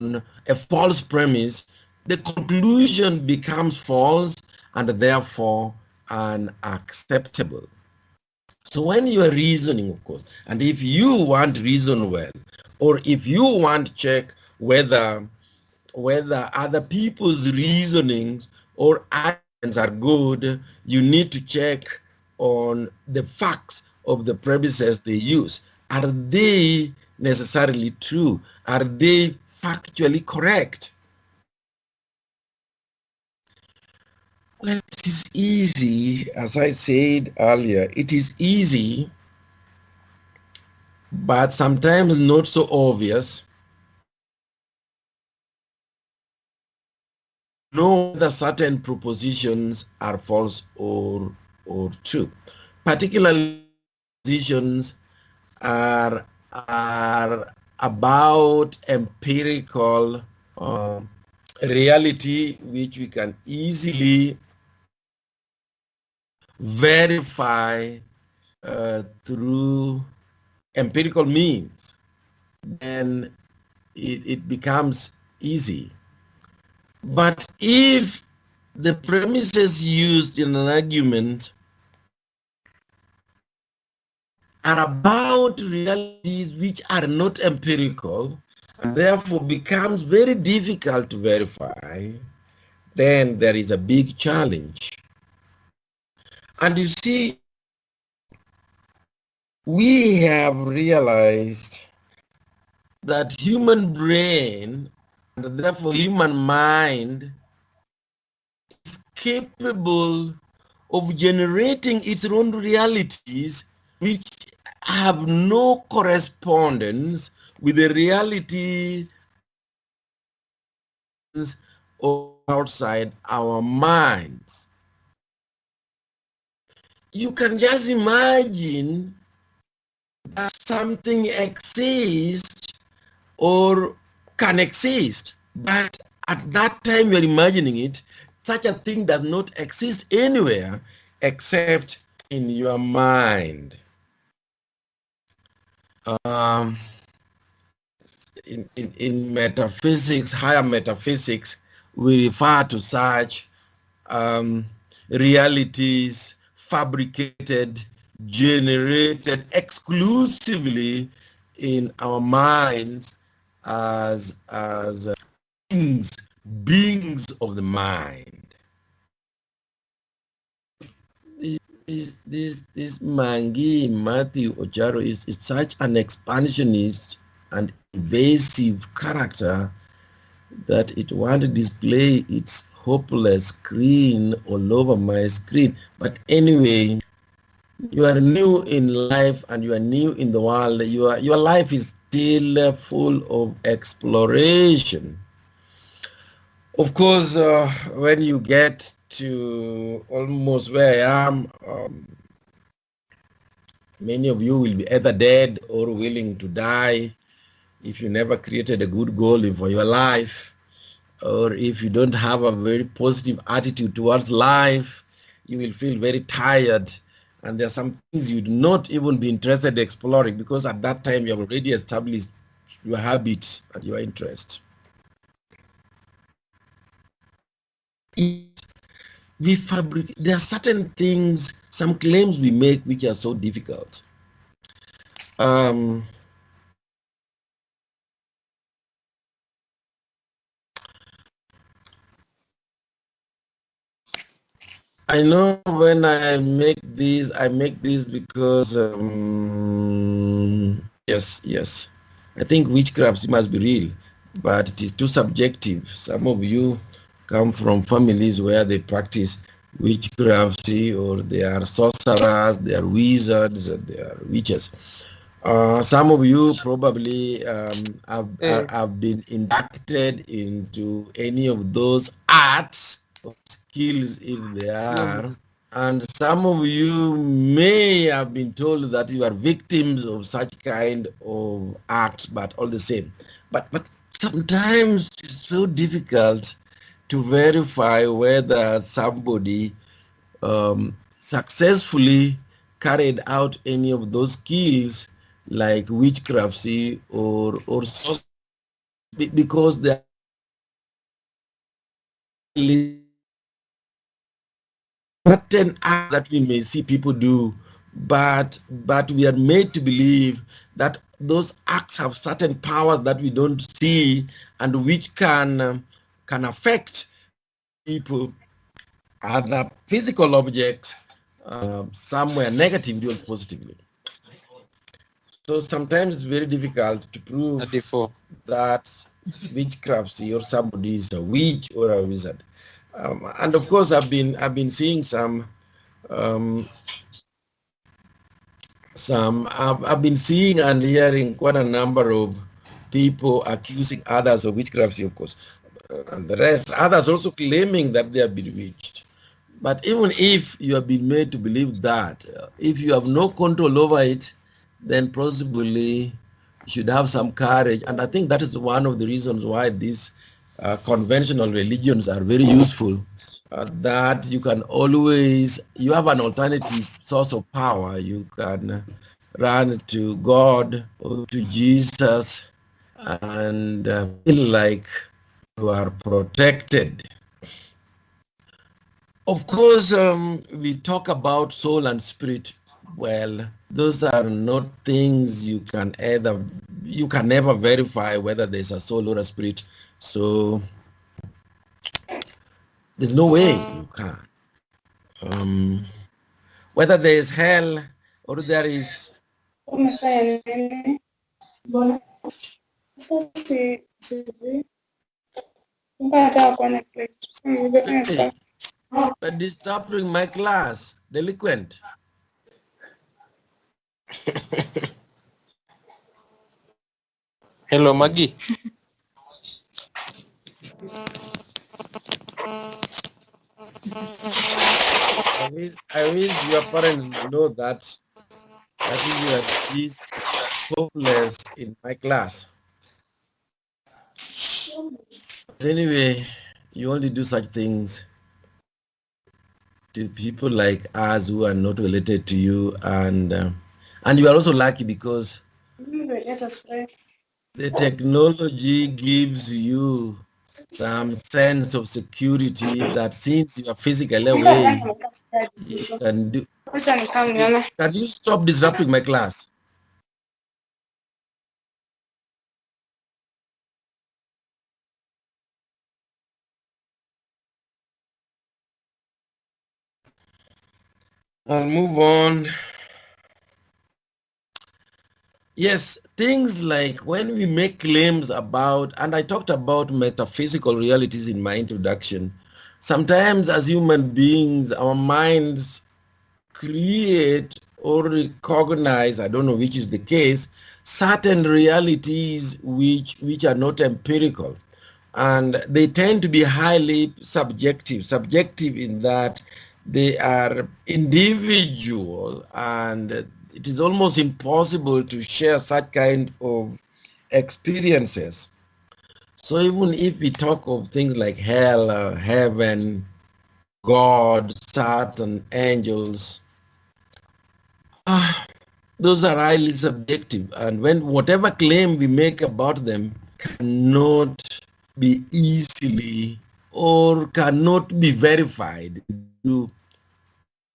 on a false premise, the conclusion becomes false and therefore unacceptable. So when you are reasoning, of course, and if you want to reason well, or if you want to check whether other people's reasonings or arguments are good, you need to check on the facts of the premises they use. Are they necessarily true? Are they factually correct? Well, it is easy, as I said earlier, it is easy, but sometimes not so obvious, know whether certain propositions are false or true. Particularly, propositions are about empirical reality, which we can easily verify through empirical means. then it becomes easy. But if the premises used in an argument are about realities which are not empirical, and therefore becomes very difficult to verify, then there is a big challenge. And you see, we have realized that human brain, and therefore human mind, is capable of generating its own realities which have no correspondence with the reality outside our minds. You can just imagine that something exists or can exist, but at that time you're imagining it, such a thing does not exist anywhere except in your mind. In metaphysics, higher metaphysics, we refer to such realities fabricated, generated exclusively in our minds as beings of the mind. This Mangi Matthew Ojaro is such an expansionist and evasive character that it wants to display its hopeless screen all over my screen. But anyway, you are new in life and you are new in the world. Your life is still full of exploration. Of course, when you get to almost where I am, many of you will be either dead or willing to die if you never created a good goal for your life, or if you don't have a very positive attitude towards life, you will feel very tired. And there are some things you would not even be interested in exploring because at that time you have already established your habits and your interest. There are certain things, some claims we make which are so difficult. I know when I make these because yes, I think witchcraft must be real, but it is too subjective. Some of you come from families where they practice witchcraft, or they are sorcerers, they are wizards, they are witches. Some of you probably have been inducted into any of those arts or skills if they are. And some of you may have been told that you are victims of such kind of acts, but all the same. But sometimes it's so difficult to verify whether somebody successfully carried out any of those skills like witchcraft or sorcery, because there are certain acts that we may see people do, but we are made to believe that those acts have certain powers that we don't see and which can affect people, other physical objects, somewhere negatively or positively. So sometimes it's very difficult to prove that witchcraft or somebody is a witch or a wizard. And of course, I've been seeing I've been seeing and hearing quite a number of people accusing others of witchcraft, of course, and the rest. Others also claiming that they have been bewitched. But even if you have been made to believe that, if you have no control over it, then possibly you should have some courage. And I think that is one of the reasons why these conventional religions are very useful, that you can always, you have an alternative source of power. You can run to God or to Jesus and feel like you are protected. Of course, we talk about soul and spirit. Well, those are not things you can never verify whether there's a soul or a spirit. So there's no way you can. Whether there is hell or there is. Hey, but disturbing my class, delinquent. Hello, Maggie. I wish your parents know that you are this hopeless in my class. But anyway, you only do such things to people like us who are not related to you, and you are also lucky because the technology gives you some sense of security that since you are physically away, you can do. Can you stop disrupting my class? I'll move on. Yes, things like when we make claims about, and I talked about metaphysical realities in my introduction, sometimes as human beings, our minds create or recognize, I don't know which is the case, certain realities which are not empirical. And they tend to be highly subjective in that they are individual, and it is almost impossible to share such kind of experiences. So even if we talk of things like hell, heaven, God, Satan, angels, those are highly subjective, and when whatever claim we make about them cannot be easily or cannot be verified true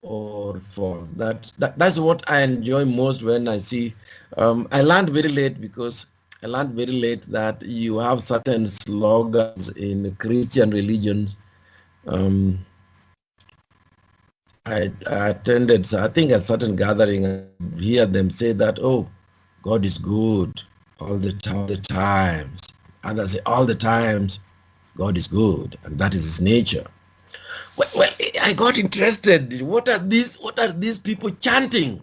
or false. That's what I enjoy most when I see. I learned very late because I learned very late that you have certain slogans in Christian religions. Um, I attended, I think, a certain gathering, and hear them say that, oh, God is good all the times. Others say all the times, God is good, and that is his nature. Well, I got interested. What are these people chanting?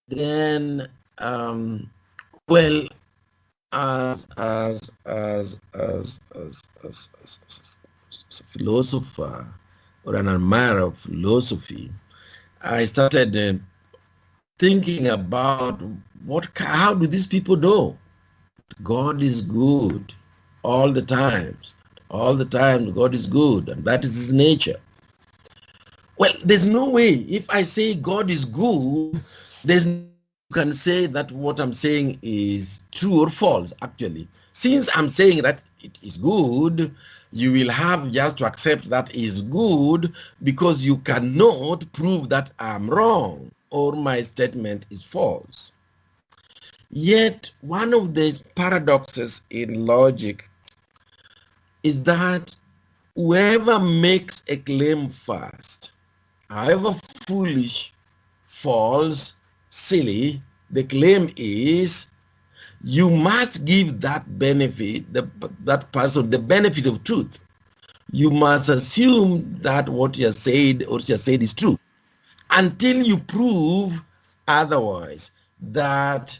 Then, well, as a philosopher or an admirer of philosophy, I started thinking about how do these people know God is good all the times? All the time, God is good, and that is his nature. Well, there's no way. If I say God is good, there's no way you can say that what I'm saying is true or false, actually. Since I'm saying that it is good, you will have just to accept that is good because you cannot prove that I'm wrong or my statement is false. Yet, one of the paradoxes in logic is that whoever makes a claim first, however foolish, false, silly the claim is, you must give that that person the benefit of truth. You must assume that what you said or she has said is true until you prove otherwise, that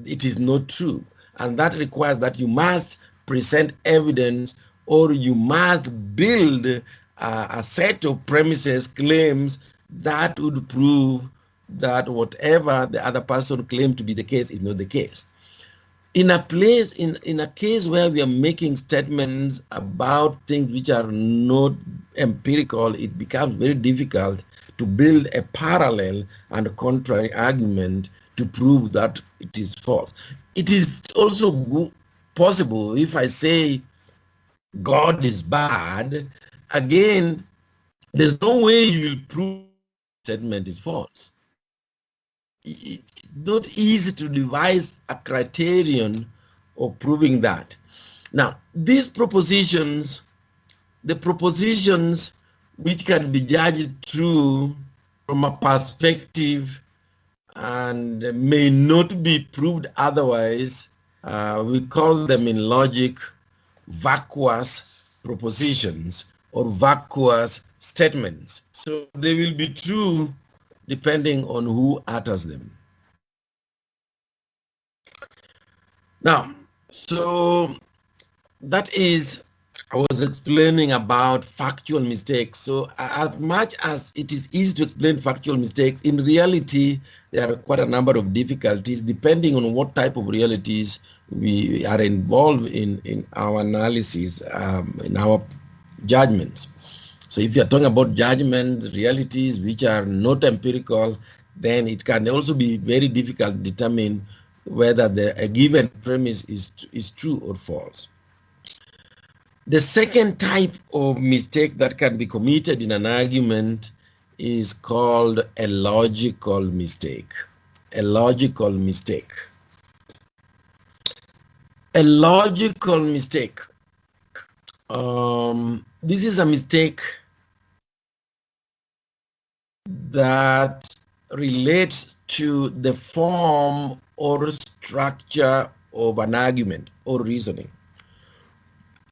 it is not true. And that requires that you must present evidence, or you must build a set of premises, claims that would prove that whatever the other person claimed to be the case is not the case. In a case where we are making statements about things which are not empirical, it becomes very difficult to build a parallel and contrary argument to prove that it is false. It is also possible if I say God is bad, again, there's no way you will prove the statement is false. It's not easy to devise a criterion of proving that. Now, these propositions, the propositions which can be judged true from a perspective and may not be proved otherwise, we call them in logic vacuous propositions or vacuous statements. So they will be true depending on who utters them. Now, so that is, I was explaining about factual mistakes. So as much as it is easy to explain factual mistakes, in reality, there are quite a number of difficulties depending on what type of realities we are involved in our analysis, in our judgments. So if you're talking about judgments, realities which are not empirical, then it can also be very difficult to determine whether a given premise is true or false. The second type of mistake that can be committed in an argument is called a logical mistake. A logical mistake. A logical mistake. This is a mistake that relates to the form or structure of an argument or reasoning.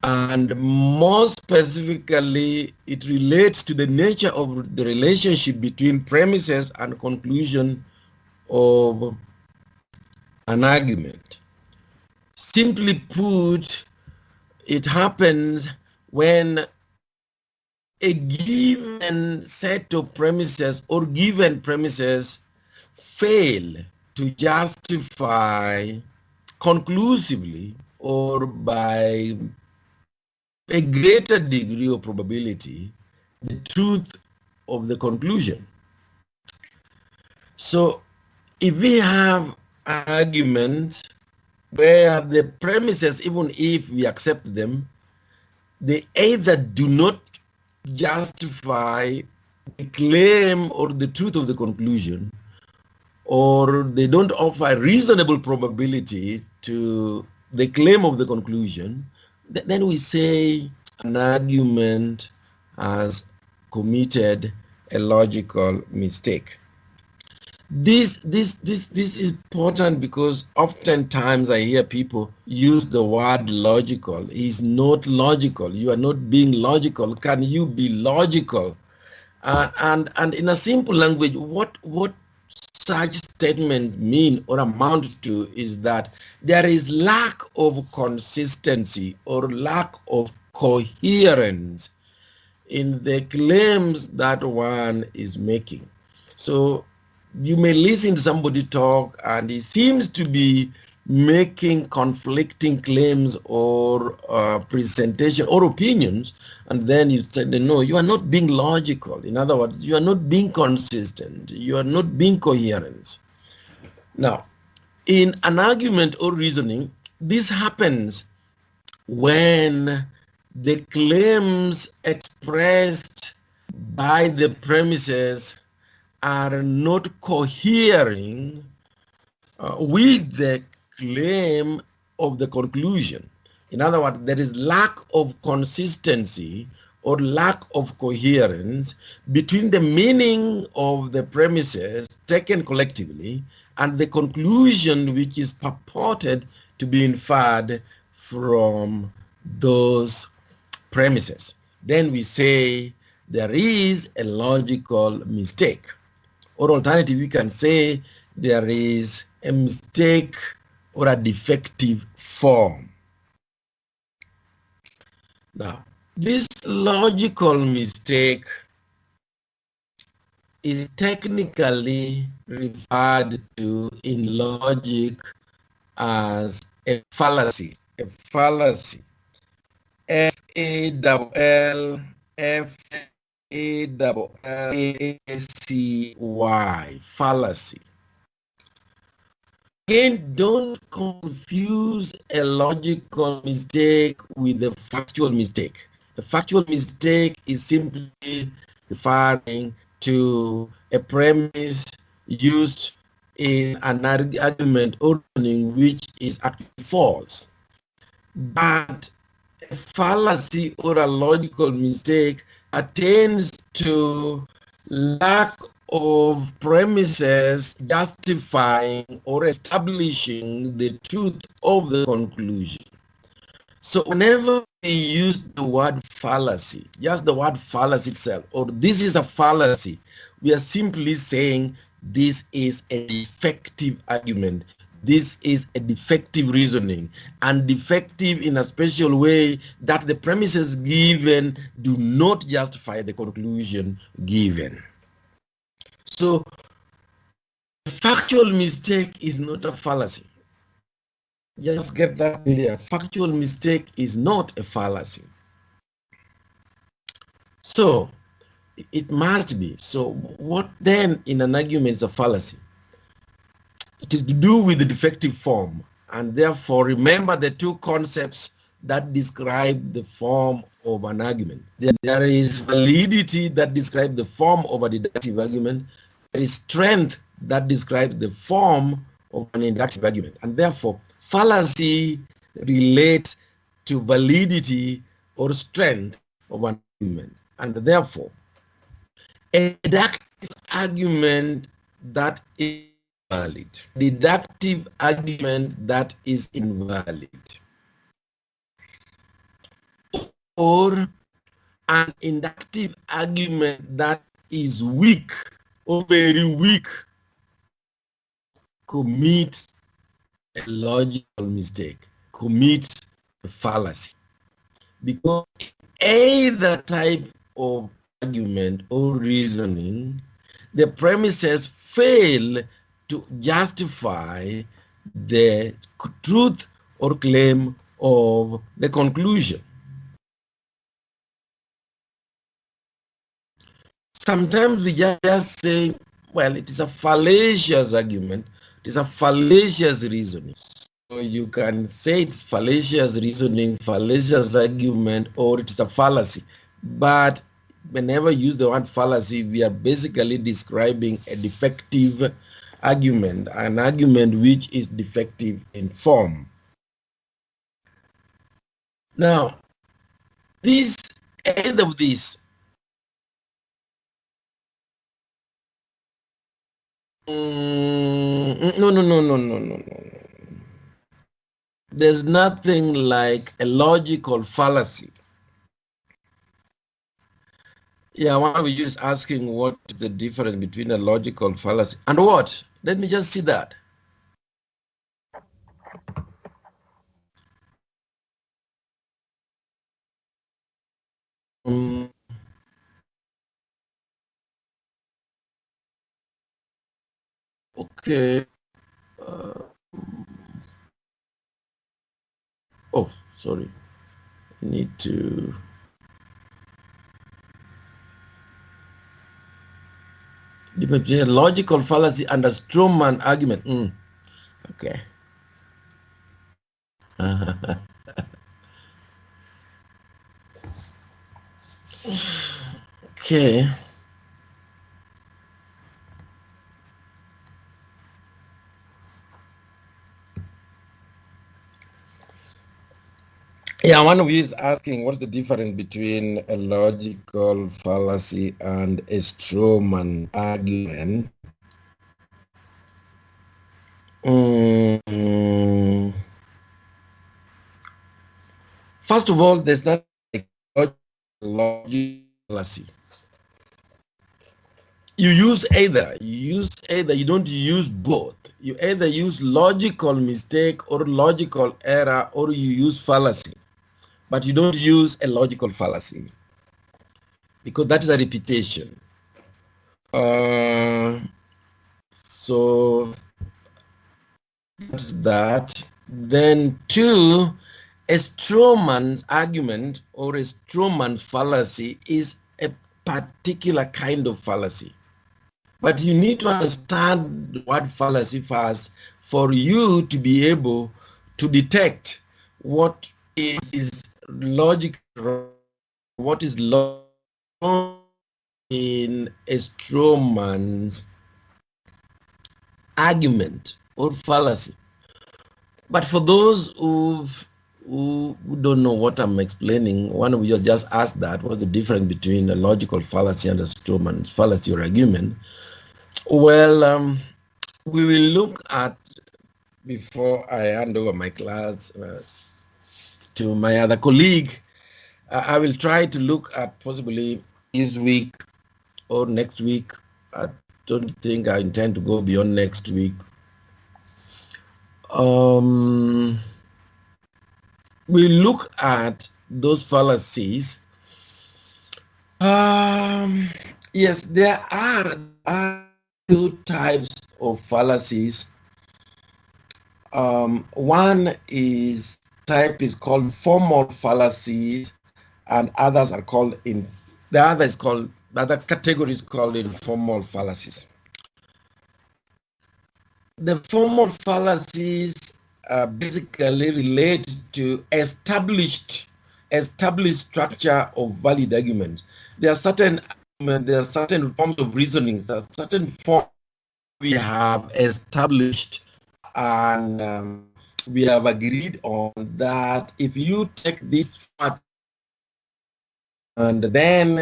And more specifically, it relates to the nature of the relationship between premises and conclusion of an argument. Simply put, it happens when a given set of premises or given premises fail to justify conclusively or by a greater degree of probability the truth of the conclusion. So if we have an argument where the premises, even if we accept them, they either do not justify the claim or the truth of the conclusion, or they don't offer reasonable probability to the claim of the conclusion, then we say an argument has committed a logical mistake. This is important because oftentimes I hear people use the word logical. It's not logical. You are not being logical. Can you be logical? And in a simple language, what such statement mean or amount to is that there is lack of consistency or lack of coherence in the claims that one is making. So you may listen to somebody talk and he seems to be making conflicting claims or presentation or opinions, and then you say, no, you are not being logical. In other words, you are not being consistent. You are not being coherent. Now, in an argument or reasoning, this happens when the claims expressed by the premises are not cohering with the claim of the conclusion. In other words, there is lack of consistency or lack of coherence between the meaning of the premises taken collectively and the conclusion which is purported to be inferred from those premises. Then we say there is a logical mistake. Or alternative, we can say there is a mistake or a defective form. Now, this logical mistake is technically referred to in logic as a fallacy. A fallacy. Fallacy. Fallacy. Again, don't confuse a logical mistake with a factual mistake. A factual mistake is simply referring to a premise used in an argument or reasoning which is actually false. But a fallacy or a logical mistake pertains to lack of premises justifying or establishing the truth of the conclusion. So whenever we use the word fallacy, just the word fallacy itself, or this is a fallacy, we are simply saying this is a defective argument. This is a defective reasoning, and defective in a special way that the premises given do not justify the conclusion given. So a factual mistake is not a fallacy. Just get that clear. Factual mistake is not a fallacy. So it must be. So what then in an argument is a fallacy? It is to do with the defective form, and therefore remember the two concepts that describe the form of an argument. There is validity that describes the form of a deductive argument. There is strength that describes the form of an inductive argument, and therefore fallacy relates to validity or strength of an argument, and therefore a deductive argument that is valid, deductive argument that is invalid, or an inductive argument that is weak or very weak commits a logical mistake, commits a fallacy. Because either type of argument or reasoning, the premises fail to justify the truth or claim of the conclusion. Sometimes we just say, well, it is a fallacious argument, it is a fallacious reasoning. So you can say it's fallacious reasoning, fallacious argument, or it's a fallacy. But whenever you use the word fallacy, we are basically describing a defective argument, an argument which is defective in form. Now, this end of this no. There's nothing like a logical fallacy. Yeah, why are we just asking what the difference between a logical fallacy and what? Let me just see that. Okay. Oh, sorry. I need to. Difference between a logical fallacy and a strawman argument. Okay. Okay. Yeah, one of you is asking what's the difference between a logical fallacy and a strawman argument. First of all, there's not a logical fallacy. You don't use both. You either use logical mistake or logical error, or you use fallacy. But you don't use a logical fallacy because that is a repetition. So that's that. Then two, a strawman's argument or a strawman fallacy is a particular kind of fallacy. But you need to understand what fallacy first for you to be able to detect what is logic, what is logic in a straw man's argument or fallacy. But for those who don't know what I'm explaining, one of you just asked that, what's the difference between a logical fallacy and a straw man's fallacy or argument? Well, we will look at, before I hand over my class to my other colleague, I will try to look at possibly this week or next week. I don't think I intend to go beyond next week. We look at those fallacies. Yes, there are two types of fallacies. One type is called formal fallacies, and others are called the other category is called informal fallacies. The formal fallacies are basically related to established structure of valid arguments. There are certain forms of reasoning, there are certain forms we have established, and we have agreed on that if you take this part and then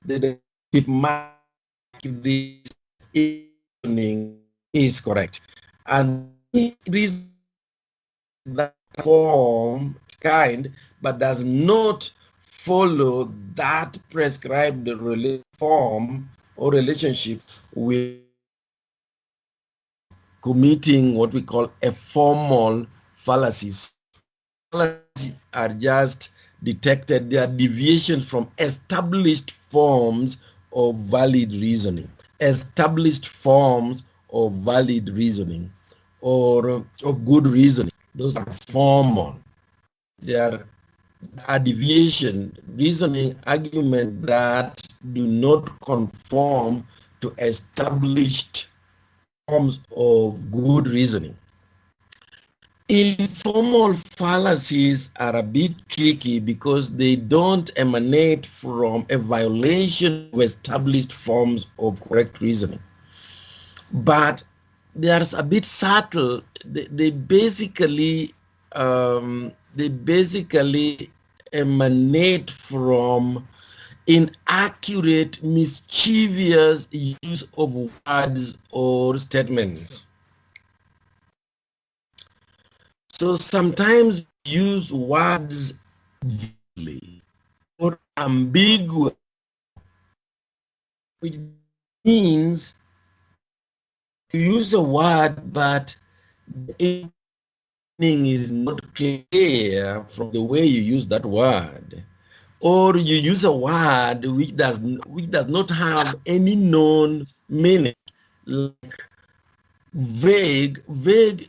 it might this reasoning is correct, and reason that form kind but does not follow that prescribed form or relationship with committing what we call a formal fallacies. Fallacies are just detected, they are deviations from established forms of valid reasoning, established forms of valid reasoning or of good reasoning. Those are formal. They are a deviation, reasoning argument that do not conform to established forms of good reasoning. Informal fallacies are a bit tricky because they don't emanate from a violation of established forms of correct reasoning. But there's a bit subtle. They basically emanate from inaccurate, mischievous use of words or statements. So sometimes use words vaguely or ambiguous, which means you use a word but the meaning is not clear from the way you use that word, or you use a word which does not have any known meaning, like vague. Vague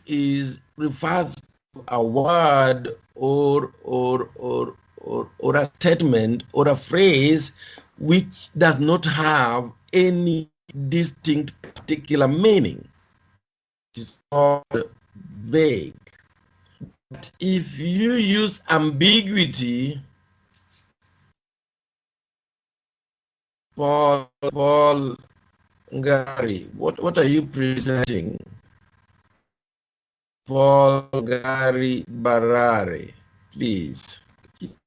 refers to a word or a statement or a phrase which does not have any distinct particular meaning. It's called vague. But if you use ambiguity, Paul Gary, what are you presenting? Paul Gary Barare, please.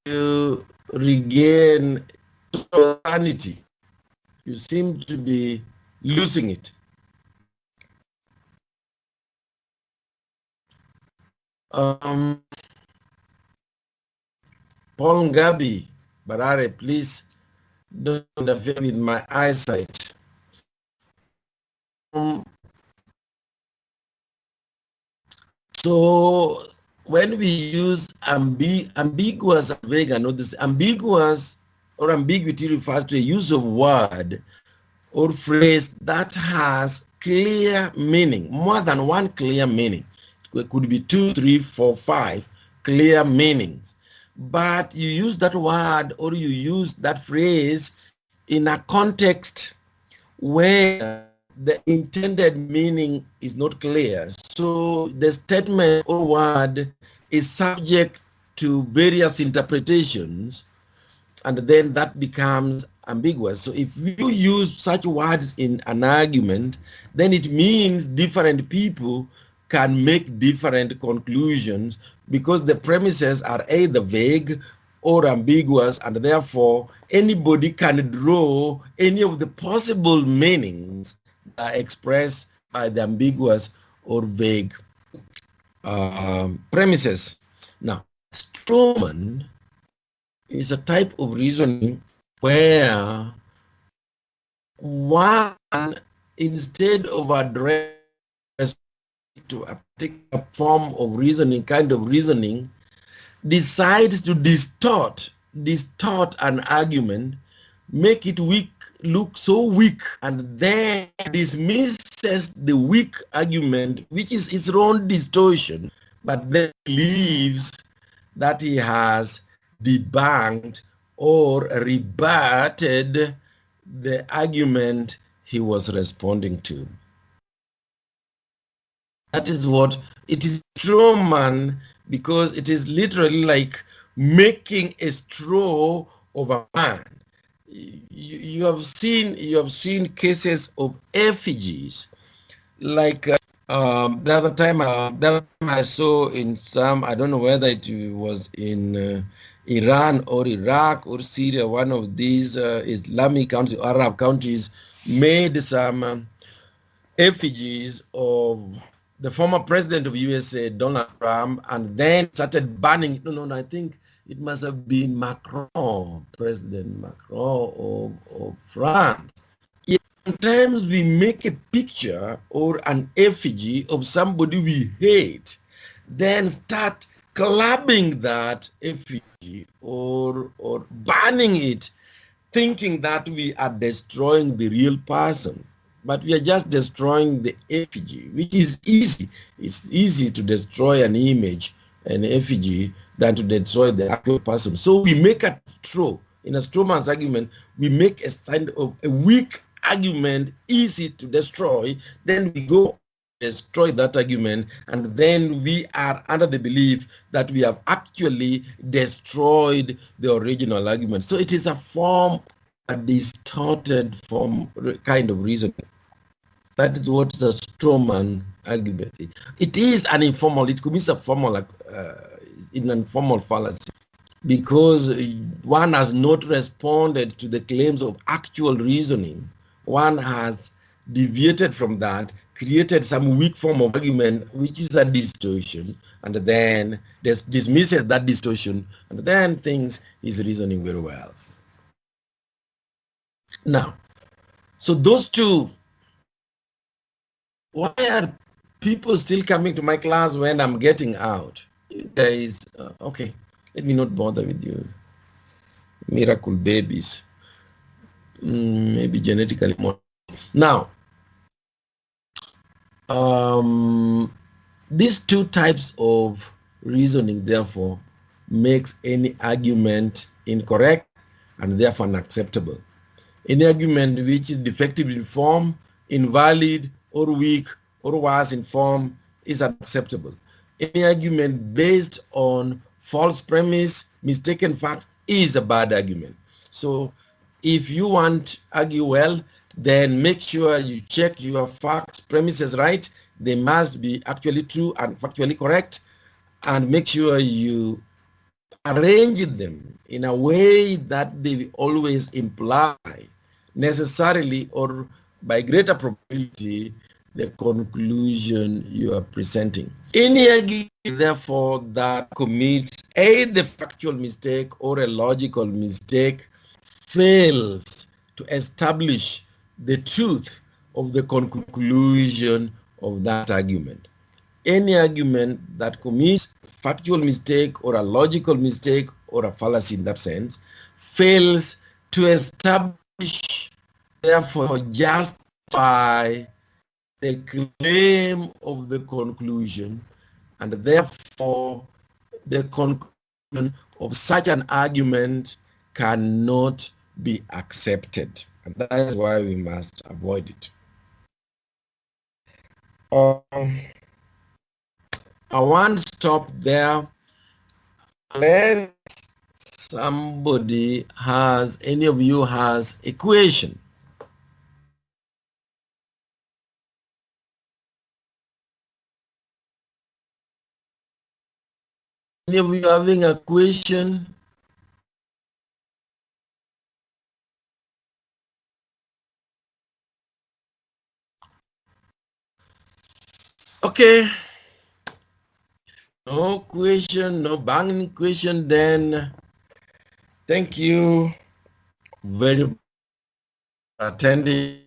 You regain sanity. You seem to be losing it. Paul Gabi Barare, please don't interfere with my eyesight. So when we use ambiguous and vague, and notice ambiguous or ambiguity refers to a use of word or phrase that has clear meaning, more than one clear meaning. It could be 2, 3, 4, 5 clear meanings. But you use that word or you use that phrase in a context where the intended meaning is not clear. So the statement or word is subject to various interpretations, and then that becomes ambiguous. So if you use such words in an argument, then it means different people can make different conclusions because the premises are either vague or ambiguous, and therefore anybody can draw any of the possible meanings that are expressed by the ambiguous or vague premises. Now, strawman is a type of reasoning where one, instead of addressing to a particular form of reasoning, kind of reasoning, decides to distort an argument, make it weak, look so weak, and then dismisses the weak argument, which is its own distortion, but then believes that he has debunked or rebutted the argument he was responding to. That is what it is, straw man, because it is literally like making a straw of a man. You have seen cases of effigies, like the other time I saw in some, I don't know whether it was in Iran or Iraq or Syria, one of these Islamic countries, Arab countries, made some effigies of the former president of USA, Donald Trump, and then started banning. No, I think it must have been Macron, President Macron of France. Sometimes we make a picture or an effigy of somebody we hate, then start clubbing that effigy or banning it, thinking that we are destroying the real person. But we are just destroying the effigy, which is easy. It's easy to destroy an image, an effigy, than to destroy the actual person. So we make a straw. In a straw man's argument, we make a kind of a weak argument easy to destroy. Then we go destroy that argument, and then we are under the belief that we have actually destroyed the original argument. So it is a form, a distorted form, kind of reasoning. That is what the strawman argument is. It is an informal, it could be a formal, in an informal fallacy, because one has not responded to the claims of actual reasoning. One has deviated from that, created some weak form of argument, which is a distortion, and then dismisses that distortion, and then thinks he's reasoning very well. Now, so those two, why are people still coming to my class when I'm getting out? You guys, okay, let me not bother with you. Miracle babies, maybe genetically more. Now, these two types of reasoning, therefore, makes any argument incorrect and therefore unacceptable. Any argument which is defective in form, invalid, or weak, or worse in form is unacceptable. Any argument based on false premise, mistaken facts is a bad argument. So if you want to argue well, then make sure you check your facts, premises right. They must be actually true and factually correct, and make sure you arrange them in a way that they always imply necessarily or by greater probability the conclusion you are presenting. Any argument, therefore, that commits either factual mistake or a logical mistake fails to establish the truth of the conclusion of that argument. Any argument that commits factual mistake or a logical mistake or a fallacy in that sense fails to establish, therefore justify the claim of the conclusion, and therefore the conclusion of such an argument cannot be accepted. And that is why we must avoid it. I want to stop there unless any of you has a question. Any of you having a question? Okay. No question, no banging question, then thank you very much for attending.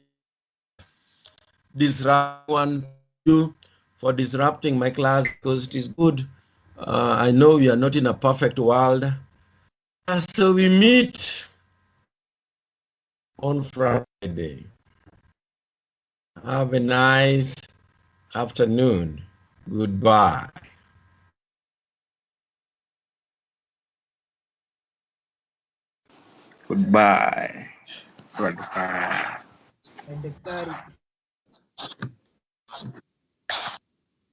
Disrupt one you for disrupting my class because it is good. I know we are not in a perfect world. So we meet on Friday. Have a nice afternoon. Goodbye. Goodbye. Goodbye. Daktari.